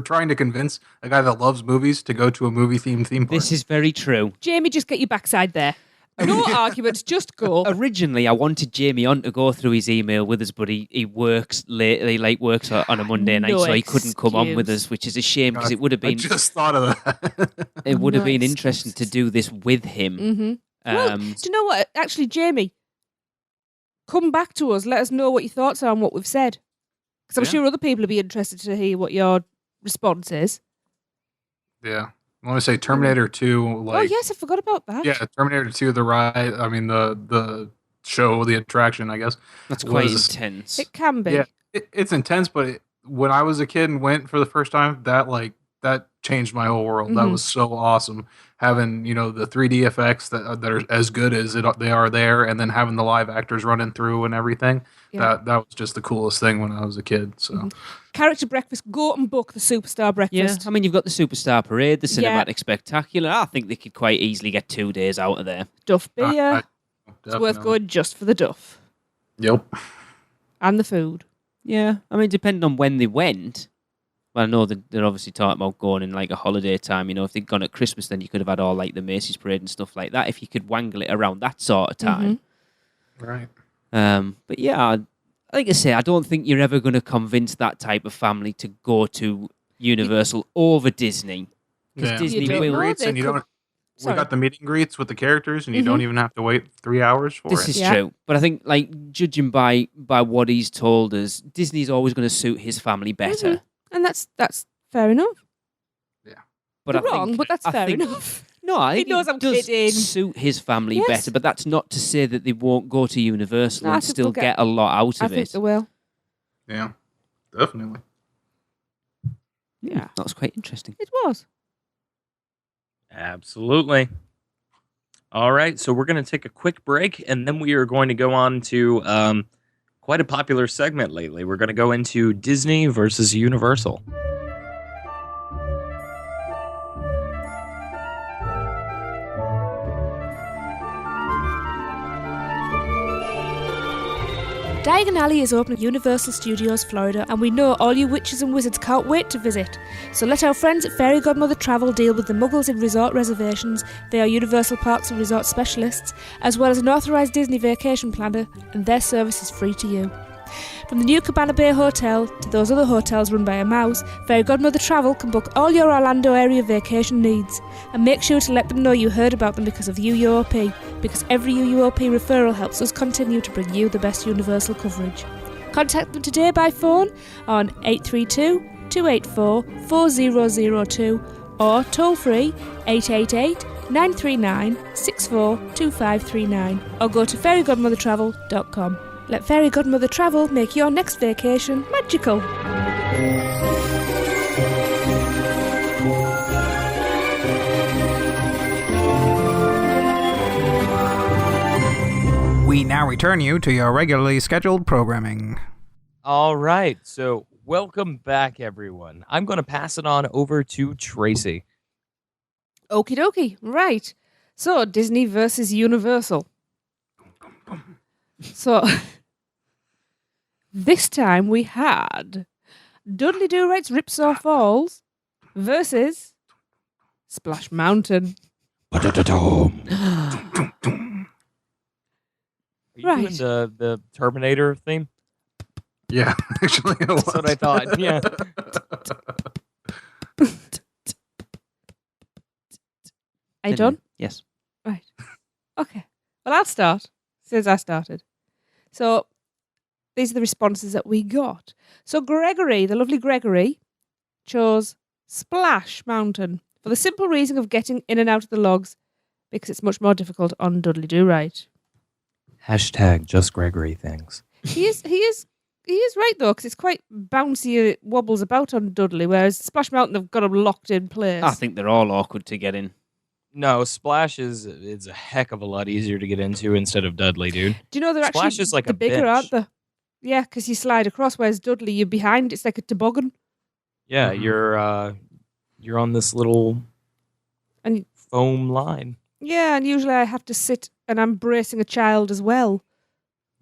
trying to convince a guy that loves movies to go to a movie theme park. This is very true. Jamie, just get your backside there. No arguments, just go. Originally, I wanted Jamie on to go through his email with us, but he works late. He works on a Monday night, No so he couldn't come on with excuse. us, which is a shame because it would have I been just thought of that. it would have No been interesting to do this with him. Mm-hmm. Well, do you know what? Actually, Jamie, come back to us. Let us know what your thoughts are on what we've said. Because I'm Yeah. sure other people will be interested to hear what your response is. Yeah, I want to say Terminator 2. Like, oh, yes, I forgot about that. yeah, Terminator 2, the ride. I mean, the show, the attraction. I guess That's quite was- intense. It can be. Yeah. It's intense, but when I was a kid and went for the first time, that like that changed my whole world. That was so awesome. Having, the 3D effects that are as good as they are there, and then having the live actors running through and everything. Yeah. That was just the coolest thing when I was a kid. So Character breakfast. Go and book the Superstar Yeah, breakfast. I mean, you've got the Superstar Parade, the Cinematic Spectacular. I think they could quite easily get 2 days out of there. Duff beer. It's worth definitely. going just for the duff Yep. and the food. Yeah, I mean, depending on when they went. Well, I know that they're obviously talking about going in like a holiday time. If they'd gone at Christmas, then you could have had all like the Macy's Parade and stuff like that. If you could wangle it around that sort of time. Right. But yeah, like I say, I don't think you're ever going to convince that type of family to go to Universal over Disney. Because Disney You don't will. know. Greets, and They you could- don't. We Sorry. got the meet and greets with the characters, and you don't even have to wait 3 hours for This it. is Yeah. true. But I think, like, judging by what he's told us, Disney's always going to suit his family better. And that's fair enough. But You're I wrong, think, but that's I fair think- enough. No, I He think knows it I'm does kidding. suit his family Yes. better, but that's not to say that they won't go to Universal No, I and think still they'll get a lot out I of think it. they will. Yeah, definitely. Yeah. That was quite interesting. It was. Absolutely. All right, so we're going to take a quick break, and then we are going to go on to quite a popular segment lately. We're going to go into Disney versus Universal. Diagon Alley is open at Universal Studios, Florida, and we know all you witches and wizards can't wait to visit. So let our friends at Fairy Godmother Travel deal with the muggles in resort reservations. They are Universal Parks and Resort specialists, as well as an authorised Disney vacation planner, and their service is free to you. From the new Cabana Bay Hotel to those other hotels run by a mouse, Fairy Godmother Travel can book all your Orlando area vacation needs. And make sure to let them know you heard about them because of UUOP, because every UUOP referral helps us continue to bring you the best Universal coverage. Contact them today by phone on 832 284 4002 or toll free 888 939 642539 or go to fairygodmothertravel.com. Let Fairy Godmother Travel make your next vacation magical. We now return you to your regularly scheduled programming. All right, so welcome back, everyone. I'm going to pass it on over to Tracy. Okie dokie. Right. So, Disney versus Universal. So, this time we had Dudley Do-Rights Ripsaw Falls versus Splash Mountain. Are you doing Right. the Terminator theme? Yeah, actually, it was. That's what I thought, yeah. Are you done? Yes. Right. Okay. Well, I'll start since I started. So, these are the responses that we got. So, Gregory, the lovely Gregory, chose Splash Mountain for the simple reason of getting in and out of the logs because it's much more difficult on Dudley Do-Right. Hashtag just Gregory things. He is right though, because it's quite bouncy. It wobbles about on Dudley, whereas Splash Mountain have got him locked in place. I think they're all awkward to get in. No, Splash is a heck of a lot easier to get into instead of Dudley, dude. Do you know they're Splash actually is like the a bigger, bench. aren't they? Yeah, because you slide across, whereas Dudley, you're behind. It's like a toboggan. Yeah, Mhm. you're on this little And- foam line. Yeah, and usually I have to sit and I'm bracing a child as well.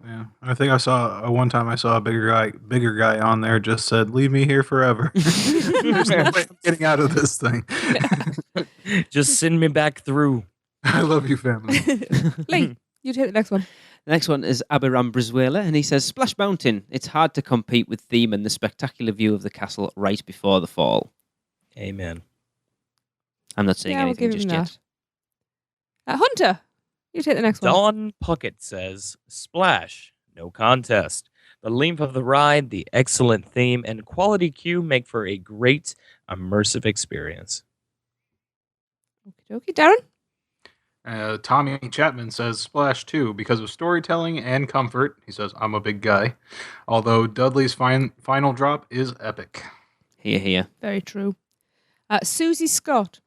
Yeah, I think I saw one time I saw a bigger guy on there just said, "Leave me here forever." There's no way I'm getting out of this thing. Just send me back through. I love you, family. Lee, you take the next one. The next one is Abiram Brizuela, and he says, Splash Mountain. It's hard to compete with theme and the spectacular view of the castle right before the fall. Amen. I'm not saying Yeah, we'll anything give him just yet. that. Hunter, you take the next one. Dawn Puckett says, Splash, no contest. The length of the ride, the excellent theme, and quality queue make for a great immersive experience. Okie dokie. Darren? Tommy Chapman says Splash 2 because of storytelling and comfort. He says, I'm a big guy. Although Dudley's final drop is epic. Here. Very true. Susie Scott.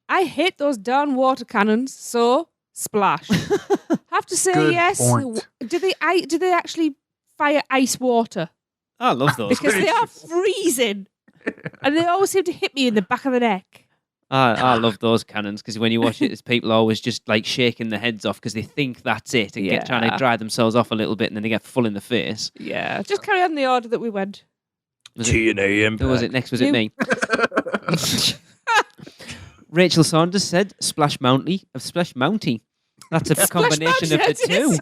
I hate those darn water cannons, so splash. Have to say Good yes. point. Do they actually fire ice water? I love those. Because they are freezing. And they always seem to hit me in the back of the neck. I love those cannons because when you watch it, people are always just like shaking their heads off because they think that's it and get trying to dry themselves off a little bit and then they get full in the face. Yeah. Just carry on the order that we went. TNA Impact. Who was it next? Was it me? Rachel Saunders said Splash Mounty. That's a combination of the two.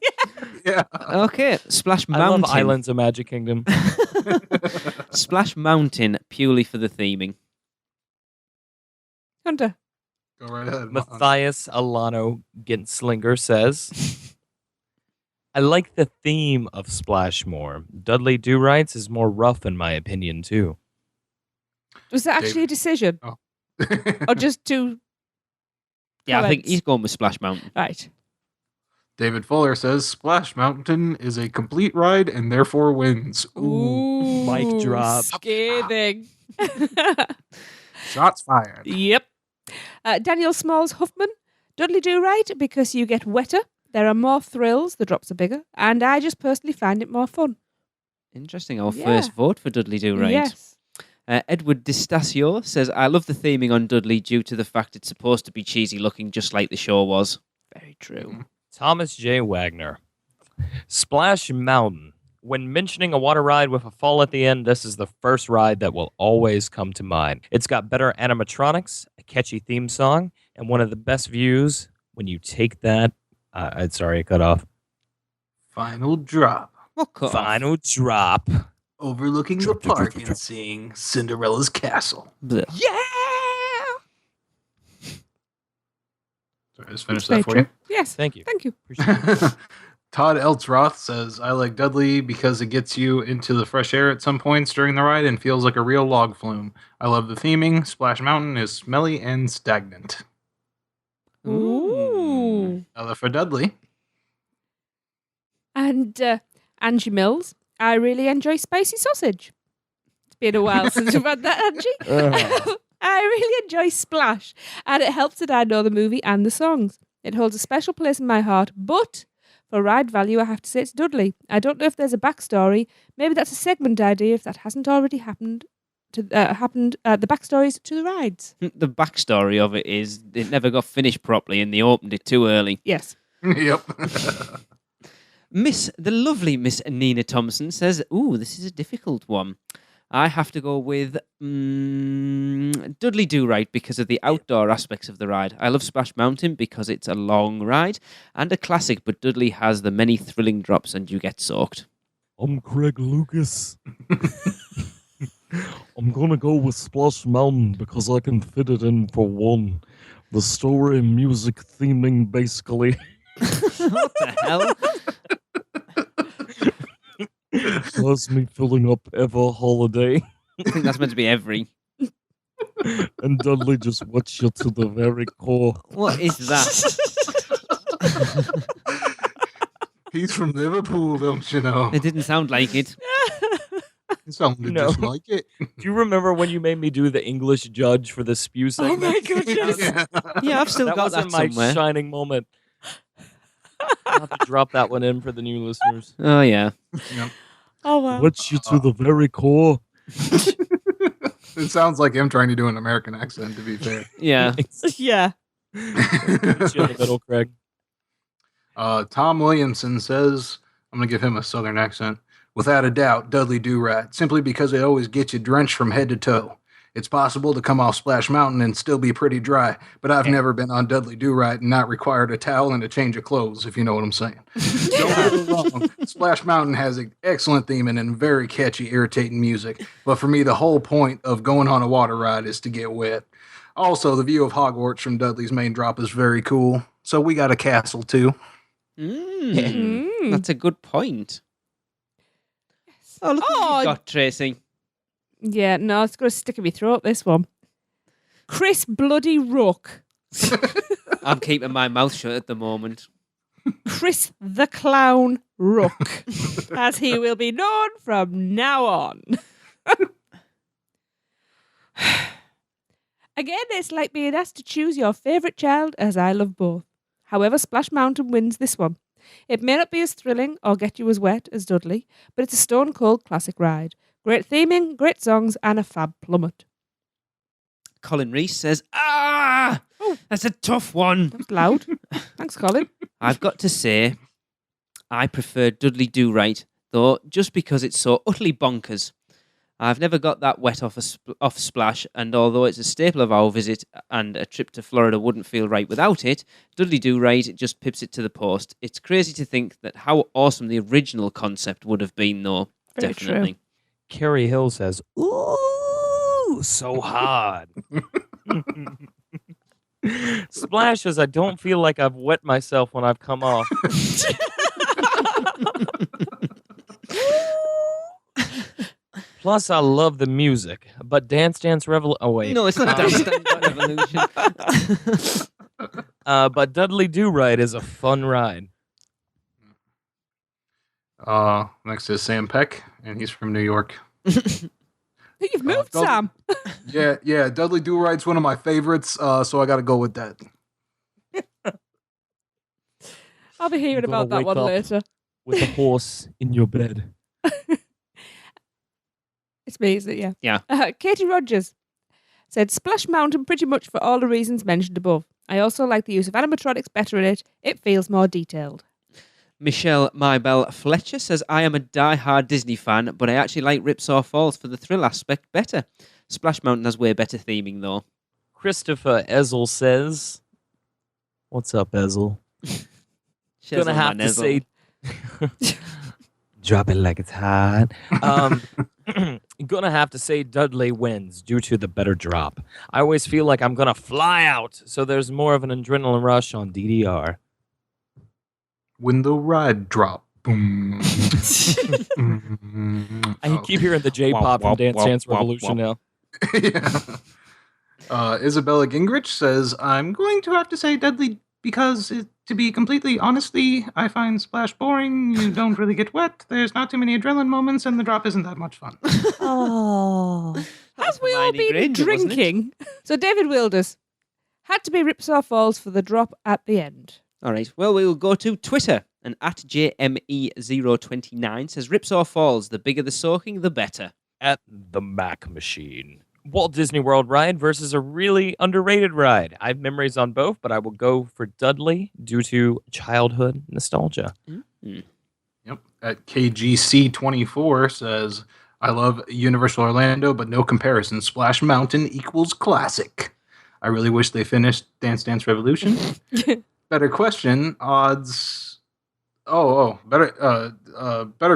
Yeah. Okay, Splash I Mountain. love Islands of Magic Kingdom. Splash Mountain purely for the theming. Hunter. Go right ahead. Matthias Alano Ginslinger says, I like the theme of Splash more. Dudley Do-Rights is more rough in my opinion, too. Was that actually a decision? Oh. Or just two? Yeah, I think comments? he's going with Splash Mountain. Right. David Fuller says Splash Mountain is a complete ride and therefore wins. Ooh, mic drop. Scathing. Shots fired. Yep. Daniel Smalls Huffman. Dudley Do-Right because you get wetter. There are more thrills. The drops are bigger. And I just personally find it more fun. Interesting. Our Yeah. first vote for Dudley Do-Right. Yes. Edward Distasio says, I love the theming on Dudley due to the fact it's supposed to be cheesy looking just like the show was. Very true. Thomas J. Wagner. Splash Mountain. When mentioning a water ride with a fall at the end, this is the first ride that will always come to mind. It's got better animatronics, a catchy theme song, and one of the best views when you take that... sorry, I cut off. Final drop. What cut off? Final drop. Overlooking the park and seeing Cinderella's castle. Blech. Yeah. Sorry, I just finished Very that for you. Yes. Thank you. Thank you. Appreciate it. Todd Eltsroth says, I like Dudley because it gets you into the fresh air at some points during the ride and feels like a real log flume. I love the theming. Splash Mountain is smelly and stagnant. Ooh. Another for Dudley. And Angie Mills. I really enjoy spicy sausage. It's been a while since we've had that, Angie. I really enjoy Splash, and it helps that I know the movie and the songs. It holds a special place in my heart, but for ride value, I have to say it's Dudley. I don't know if there's a backstory. Maybe that's a segment idea if that hasn't already happened. The backstories to the rides. The backstory of it is it never got finished properly and they opened it too early. Yes. Yep. The lovely Miss Nina Thompson says, ooh, this is a difficult one. I have to go with Dudley Do-Right because of the outdoor aspects of the ride. I love Splash Mountain because it's a long ride and a classic, but Dudley has the many thrilling drops and you get soaked. I'm Craig Lucas. I'm gonna go with Splash Mountain because I can fit it in for one. The story and music theming, basically. What the hell? Plus me filling up Ever Holiday. I think that's meant to be every. And Dudley just wets you to the very core. What is that? He's from Liverpool, don't you know? It didn't sound like it. It sounded No. just like it. Do you remember when you made me do the English judge for the spew segment? Oh my goodness. Yeah. Yeah, I've still that got wasn't that my somewhere. shining moment. I'll have to drop that one in for the new listeners. Oh, yeah. Oh, wow. Wets you to the very core. It sounds like him trying to do an American accent, to be fair. Yeah. Yeah. Meet you in the middle, Craig. Tom Williamson says, I'm going to give him a southern accent. Without a doubt, Dudley Do-Right, simply because they always get you drenched from head to toe. It's possible to come off Splash Mountain and still be pretty dry, but I've never been on Dudley Do-Right and not required a towel and a change of clothes, if you know what I'm saying. Don't get me wrong, Splash Mountain has an excellent theme and very catchy, irritating music, but for me, the whole point of going on a water ride is to get wet. Also, the view of Hogwarts from Dudley's main drop is very cool, so we got a castle too. Mm. That's a good point. Oh, look what you've got, Tracy. Yeah, no, it's going to stick in my throat, this one. Chris Bloody Rook. I'm keeping my mouth shut at the moment. Chris the Clown Rook, as he will be known from now on. Again, it's like being asked to choose your favourite child, as I love both. However, Splash Mountain wins this one. It may not be as thrilling or get you as wet as Dudley, but it's a stone-cold classic ride. Great theming, great songs, and a fab plummet. Colin Reese says, that's a tough one. That was loud. Thanks, Colin. I've got to say, I prefer Dudley Do-Right, though, just because it's so utterly bonkers. I've never got that wet off Splash, and although it's a staple of our visit and a trip to Florida wouldn't feel right without it, Dudley Do-Right just pips it to the post. It's crazy to think that how awesome the original concept would have been, though. Very Definitely. true. Carrie Hill says, "Ooh, so hard." Splash says, "I don't feel like I've wet myself when I've come off." Plus, I love the music, but Dance Dance Revolution. Oh wait, No, it's not Dance Dance Revolution. but Dudley Do-Right is a fun ride. Next is Sam Peck, and he's from New York. You've moved, Dudley- Sam. Yeah. Dudley Do-Right's one of my favorites, so I got to go with that. I'll be hearing You're gonna about that wake one up later. with a horse in your bed. It's me, isn't it? Yeah. Yeah. Katie Rogers said, Splash Mountain pretty much for all the reasons mentioned above. I also like the use of animatronics better in it. It feels more detailed. Michelle Mybell Fletcher says, I am a die-hard Disney fan, but I actually like Ripsaw Falls for the thrill aspect better. Splash Mountain has way better theming, though. Christopher Ezel says, "What's up, Ezel?" Gonna have to say, drop it like it's hot. Gonna have to say Dudley wins due to the better drop. I always feel like I'm gonna fly out, so there's more of an adrenaline rush on DDR. When the ride drop. Boom. I keep hearing the J-pop from Dance Dance Revolution now. Yeah. Isabella Gingrich says, I'm going to have to say Dudley because, to be completely honestly, I find Splash boring. You don't really get wet. There's not too many adrenaline moments, and the drop isn't that much fun. Oh. Have we all Hermione been Granger, wasn't it? drinking? So David Wilders had to be Ripsaw Falls for the drop at the end. All right. Well, we will go to Twitter. And at JME029 says, Ripsaw Falls, the bigger the soaking, the better. At the Mac Machine. Walt Disney World ride versus a really underrated ride. I have memories on both, but I will go for Dudley due to childhood nostalgia. Mm-hmm. Yep. At KGC24 says, I love Universal Orlando, but no comparison. Splash Mountain equals classic. I really wish they finished Dance Dance Revolution. Better question. Odds. Better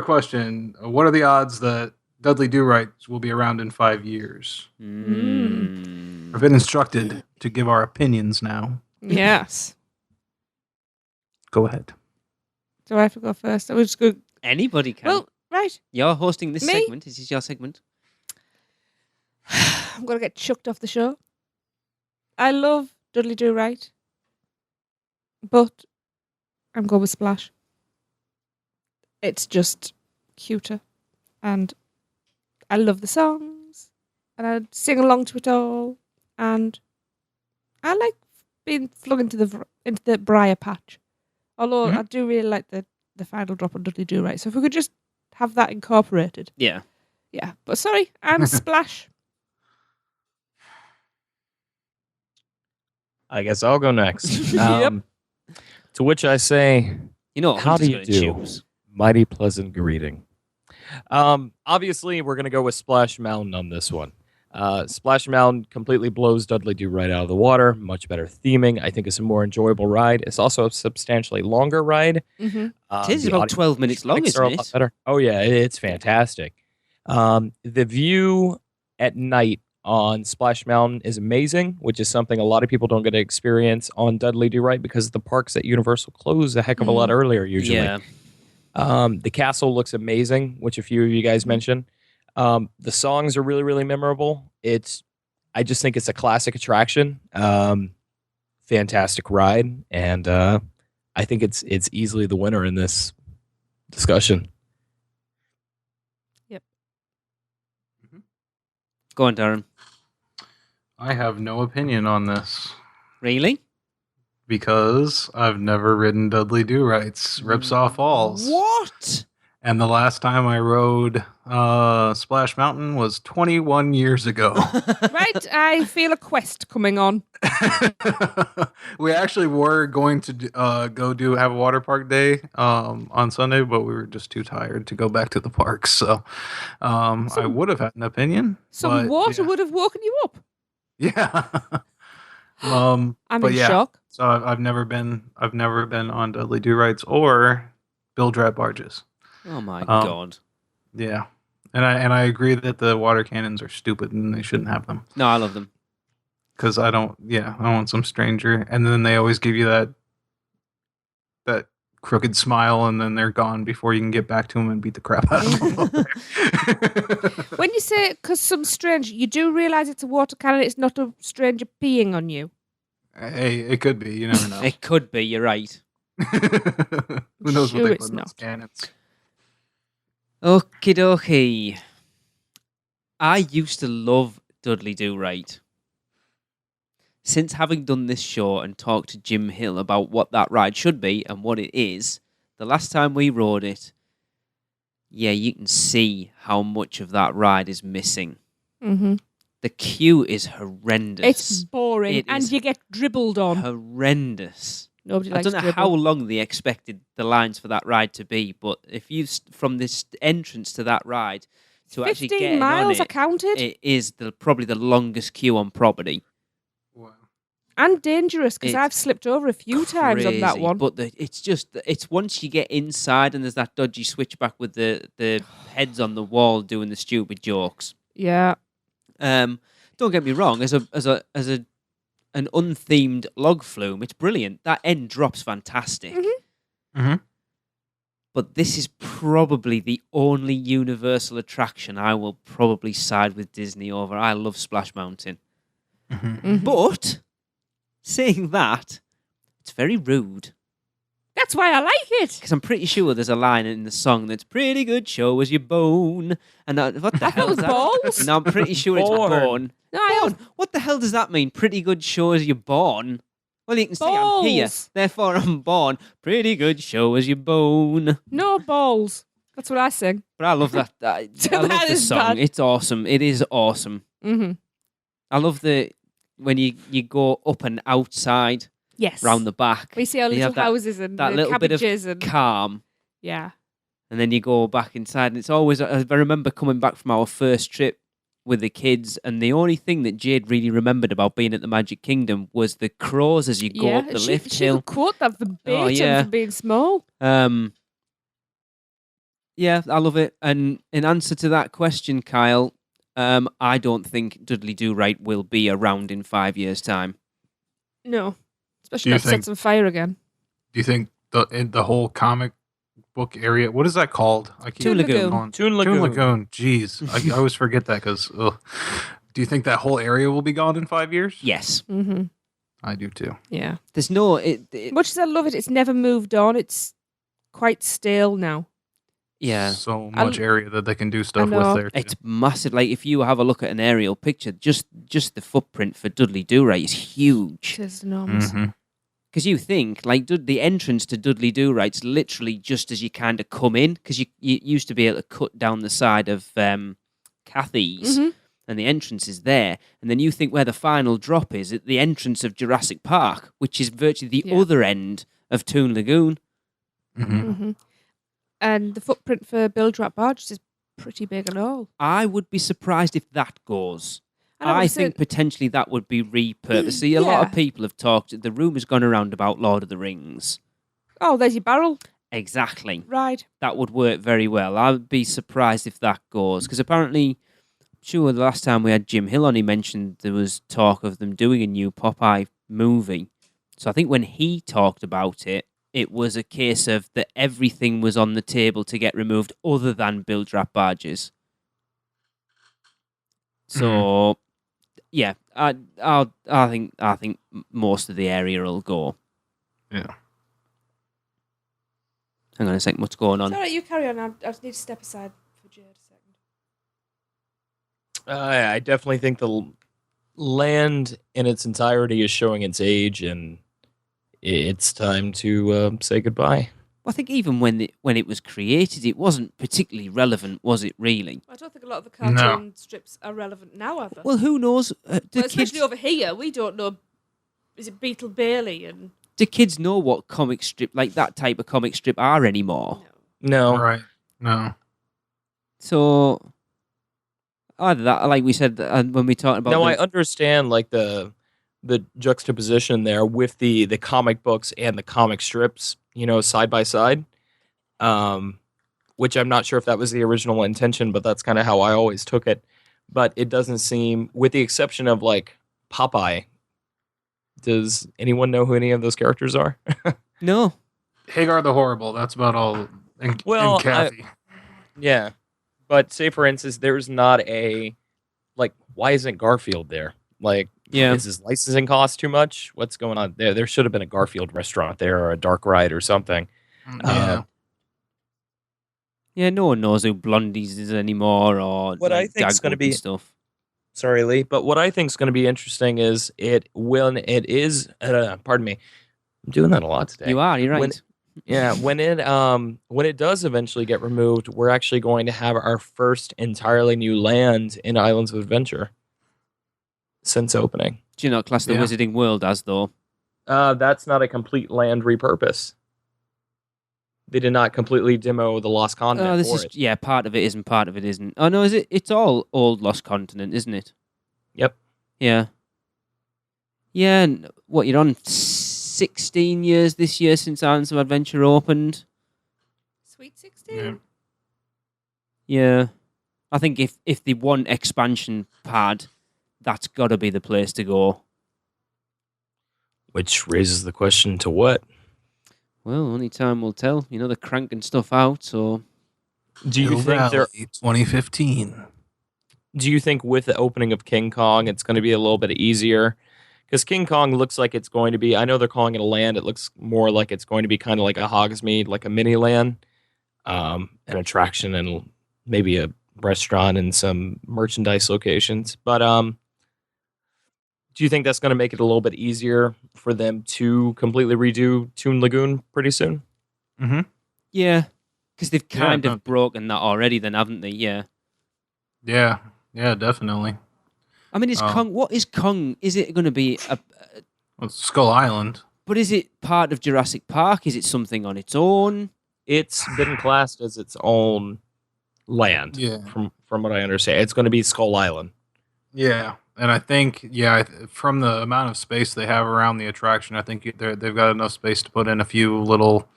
question. What are the odds that Dudley Do-Rights will be around in 5 years? I've been instructed to give our opinions now. Yes. Go ahead. Do I have to go first? I was just go. Anybody can. Well, right. You're hosting this Me? segment. This is your segment. I'm going to get chucked off the show. I love Dudley Do-Right, but I'm going with Splash. It's just cuter, and I love the songs, and I sing along to it all, and I like being flung into the briar patch. Although I do really like the final drop on Dudley Do-Right. So if we could just have that incorporated. Yeah. Yeah. But sorry, I'm Splash. I guess I'll go next. Yep. To which I say, You know, how I'm do just you gonna do? choose. Mighty pleasant greeting. Obviously, we're going to go with Splash Mountain on this one. Splash Mountain completely blows Dudley Do-Right out of the water. Much better theming. I think it's a more enjoyable ride. It's also a substantially longer ride. Mm-hmm. It is The about audio 12 minutes long, mechanics are a isn't lot it? better. Oh, yeah, it's fantastic. The view at night on Splash Mountain is amazing, which is something a lot of people don't get to experience on Dudley Do-Right because the parks at Universal close a heck of a lot earlier usually. Yeah. The castle looks amazing, which a few of you guys mentioned. The songs are really, really memorable. I just think it's a classic attraction. Fantastic ride. And I think it's easily the winner in this discussion. Go on, Darren. I have no opinion on this Really? because I've never ridden Dudley Do-Rights Ripsaw Falls. What? And the last time I rode Splash Mountain was 21 years ago. Right, I feel a quest coming on. We actually were going to have a water park day on Sunday, but we were just too tired to go back to the park. So I would have had an opinion. Some water would have woken you up. Yeah. I'm but in yeah, shock. So I've never been on Dudley Do-Rights or Bilge-Rat barges. Oh my god. Yeah. And I agree that the water cannons are stupid and they shouldn't have them. No, I love them. Because I don't want some stranger. And then they always give you that crooked smile and then they're gone before you can get back to them and beat the crap out of them. When you say because some stranger, you do realise it's a water cannon, it's not a stranger peeing on you. Hey, it could be. You never know. It could be, you're right. Who knows Sure what they it's put in not. those cannons. Okie dokie. I used to love Dudley Do-Right. Since having done this show and talked to Jim Hill about what that ride should be and what it is, the last time we rode it, yeah, you can see how much of that ride is missing. Mm-hmm. The queue is horrendous. It's boring, It and is you get dribbled on. horrendous. Nobody I likes don't know dribble. how long they expected the lines for that ride to be, but if you from this entrance to that ride to actually 15 get on miles, I it, counted. it is probably the longest queue on property. Wow. And dangerous, because It's I've slipped over a few times on that Crazy, one. But it's once you get inside and there's that dodgy switchback with the heads on the wall doing the stupid jokes. Yeah. Don't get me wrong, as an unthemed log flume, it's brilliant. That end drop's fantastic. Mm-hmm. Mm-hmm. But this is probably the only Universal attraction I will probably side with Disney over. I love Splash Mountain. Mm-hmm. Mm-hmm. But, saying that, it's very rude. That's why I like it. Because I'm pretty sure there's a line in the song that's pretty good, show us your bone. And what the I hell thought it is was that? balls. No, I'm pretty sure it's Born. bone. No, I Born. What the hell does that mean? Pretty good, show us you're born. Well, you can see I'm here, Balls. therefore I'm born. Pretty good, show us your bone. no balls. That's what I sing. But I love that. I love That the is song. bad. It's awesome. It is awesome. Mm-hmm. I love when you go up and outside Yes. round the back. We see our you little have that- houses and that the little bit of cabbages and calm. yeah. And then you go back inside, and it's always. I remember coming back from our first trip with the kids, and the only thing that Jade really remembered about being at the Magic Kingdom was the crows as you go Yeah, up the she lift could hill. quote that verbatim yeah. for being small. Yeah, I love it. And in answer to that question, Kyle, I don't think Dudley Do-Right will be around in 5 years' time. No, especially Do you not think- sets on fire again. Do you think the whole comic book area? What is that called? I keep Toon Lagoon. going- Toon Toon Lagoon. Lagoon. Jeez, I always forget that because. Do you think that whole area will be gone in 5 years? Yes, Mm-hmm. I do too. Yeah. there's no. Much as I love it, it's never moved on. It's quite stale now. Yeah, So I- much area that they can do stuff know. with there. Too. it's massive. Like if you have a look at an aerial picture, just the footprint for Dudley Do-Right is huge. It's enormous. Mhm. Because you think, like, the entrance to Dudley Do-Right's literally just as you kind of come in, because you used to be able to cut down the side of Cathy's, Mhm. and the entrance is there. And then you think where the final drop is, at the entrance of Jurassic Park, which is virtually the Yeah. other end of Toon Lagoon. Mhm. Mm-hmm. And the footprint for Bilge-Rat barges is pretty big and all. I would be surprised if that goes. And I was think saying- potentially that would be repurposed. See, a lot of Yeah. people have talked, the rumour's gone around about Lord of the Rings. Oh, there's your barrel Exactly. ride. That would work very well. I would be surprised if that goes. Because apparently, sure, the last time we had Jim Hill on, he mentioned there was talk of them doing a new Popeye movie. So I think when he talked about it, it was a case of that everything was on the table to get removed other than Bilge-Rat barges. So, yeah, I think most of the area will go. Yeah. Hang on a second, what's going on? It's all right, you carry on. I just need to step aside for Jade a second. I definitely think land in its entirety is showing its age, and it's time to say goodbye. I think even when it was created, it wasn't particularly relevant, was it? Really? I don't think a lot of the cartoon strips are relevant now, ever. Well, who knows? Especially over here, we don't know. Is it Beetle Bailey and? Do kids know what comic strip, like that type of comic strip, are anymore? No. Right. No. So either that, like we said, when we talked about. No, I understand like the juxtaposition there with the comic books and the comic strips, side by side. Which I'm not sure if that was the original intention, but that's kind of how I always took it. But it doesn't seem, with the exception of like Popeye. Does anyone know who any of those characters are? No. Hagar the Horrible. That's about all. And Kathy. Yeah. But say, for instance, there's not a, like, why isn't Garfield there? Like, is his licensing cost too much? What's going on there? There should have been a Garfield restaurant there or a dark ride or something. Yeah. Yeah, no one knows who Blondies is anymore or what I think is going to be stuff. Sorry, Lee, but what I think is going to be interesting is when it is. Pardon me, I'm doing that a lot today. You are. You're right. When it does eventually get removed, we're actually going to have our first entirely new land in Islands of Adventure since opening. Do you not class the Wizarding World as though? That's not a complete land repurpose. They did not completely demo the Lost Continent for it. Yeah, part of it isn't, part of it isn't. Oh, no, is it? It's all old Lost Continent, isn't it? Yep. Yeah. Yeah, and what, you're on 16 years this year since Islands of Adventure opened? Sweet 16? Yeah. I think if the one expansion pad, that's got to be the place to go. Which raises the question to what? Well, only time will tell. They're cranking stuff out, so... Do you think 2015. Do you think with the opening of King Kong, it's going to be a little bit easier? Because King Kong looks like it's going to be... I know they're calling it a land. It looks more like it's going to be kind of like a Hogsmeade, like a mini land. An attraction and maybe a restaurant and some merchandise locations. But do you think that's going to make it a little bit easier for them to completely redo Toon Lagoon pretty soon? Mm-hmm. Yeah, because they've kind of broken that already then, haven't they? Yeah. Yeah, definitely. I mean, is Kong... What is Kong? Is it going to be a... Well, it's Skull Island. But is it part of Jurassic Park? Is it something on its own? It's been classed as its own land, from what I understand. It's going to be Skull Island. Yeah. And I think, from the amount of space they have around the attraction, I think they've got enough space to put in a few little,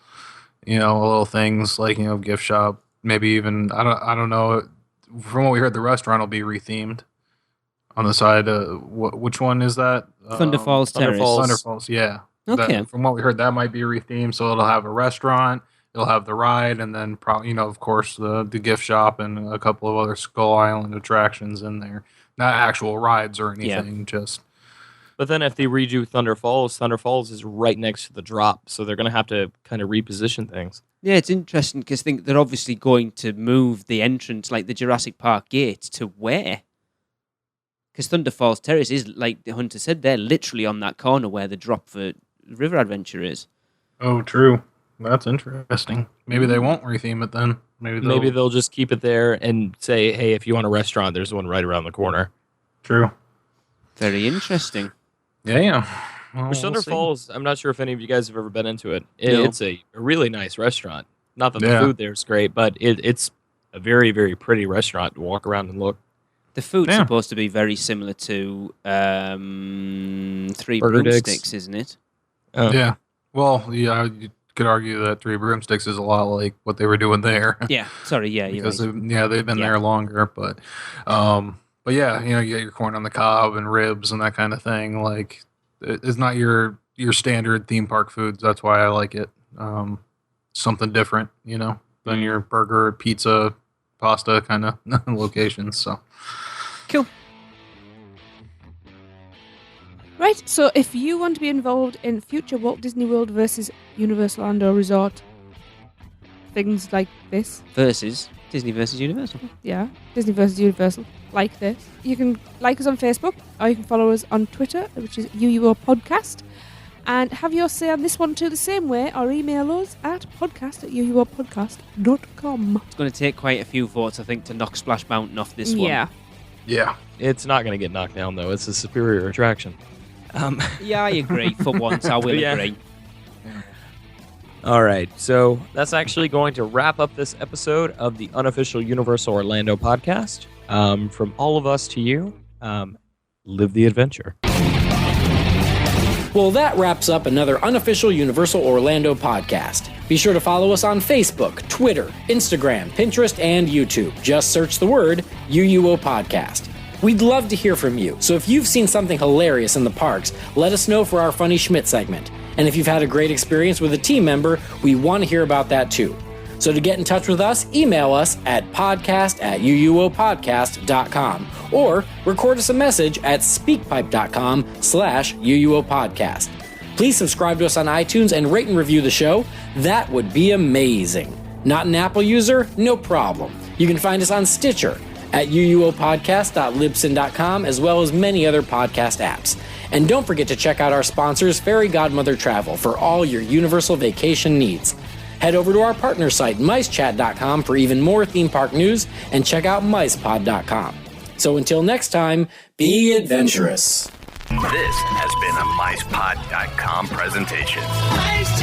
little things like, gift shop. Maybe even, I don't know. From what we heard, the restaurant will be rethemed on the side. Which one is that? Thunder Falls Terrace. Thunder Falls, yeah. Okay. From what we heard, that might be rethemed. So it'll have a restaurant, it'll have the ride, and then probably, of course, the gift shop and a couple of other Skull Island attractions in there. Not actual rides or anything, just... But then if they redo Thunder Falls is right next to the drop, so they're going to have to kind of reposition things. Yeah, it's interesting because I think they're obviously going to move the entrance, like the Jurassic Park gate, to where? Because Thunder Falls Terrace is, like the Hunter said, they're literally on that corner where the drop for River Adventure is. Oh, true. That's interesting. Maybe they won't retheme it then. Maybe they'll just keep it there and say, hey, if you want a restaurant, there's one right around the corner. True. Very interesting. Yeah. Well, Thunder Falls, I'm not sure if any of you guys have ever been into it. It's a really nice restaurant. Not that the food there is great, but it's a very, very pretty restaurant to walk around and look. The food's supposed to be very similar to Three Broomsticks, isn't it? Yeah. Well, you could argue that Three Broomsticks is a lot like what they were doing there. Yeah. Sorry. Yeah. Because they've been there longer, but yeah, you get your corn on the cob and ribs and that kind of thing. Like, it's not your standard theme park foods. That's why I like it. Something different, than your burger, pizza, pasta kind of locations. So cool. Right, so if you want to be involved in future Walt Disney World versus Universal Orlando Resort things like this. Versus Disney versus Universal. Yeah, Disney versus Universal. like this. You can like us on Facebook, or you can follow us on Twitter, which is UUO Podcast. And have your say on this one too the same way, or email us at podcast@uuopodcast.com. It's going to take quite a few votes, I think, to knock Splash Mountain off this one. Yeah. Yeah. It's not going to get knocked down, though. It's a superior attraction. Yeah, I agree. For once, I will Yeah. agree. All right, so that's actually going to wrap up this episode of the unofficial Universal Orlando podcast. From all of us to you, live the adventure. Well, that wraps up another unofficial Universal Orlando podcast. Be sure to follow us on Facebook, Twitter, Instagram, Pinterest, and YouTube. Just search the word UUO Podcast. We'd love to hear from you, so if you've seen something hilarious in the parks, let us know for our Funny Schmidt segment. And if you've had a great experience with a team member, we want to hear about that too. So to get in touch with us, email us at podcast@uuopodcast.com or record us a message at speakpipe.com/uuopodcast. Please subscribe to us on iTunes and rate and review the show. That would be amazing. Not an Apple user? No problem. You can find us on Stitcher, at uuopodcast.libsyn.com, as well as many other podcast apps. And don't forget to check out our sponsors, Fairy Godmother Travel, for all your Universal vacation needs. Head over to our partner site, micechat.com, for even more theme park news, and check out micepod.com. So until next time, be adventurous. This has been a micepod.com presentation. Mice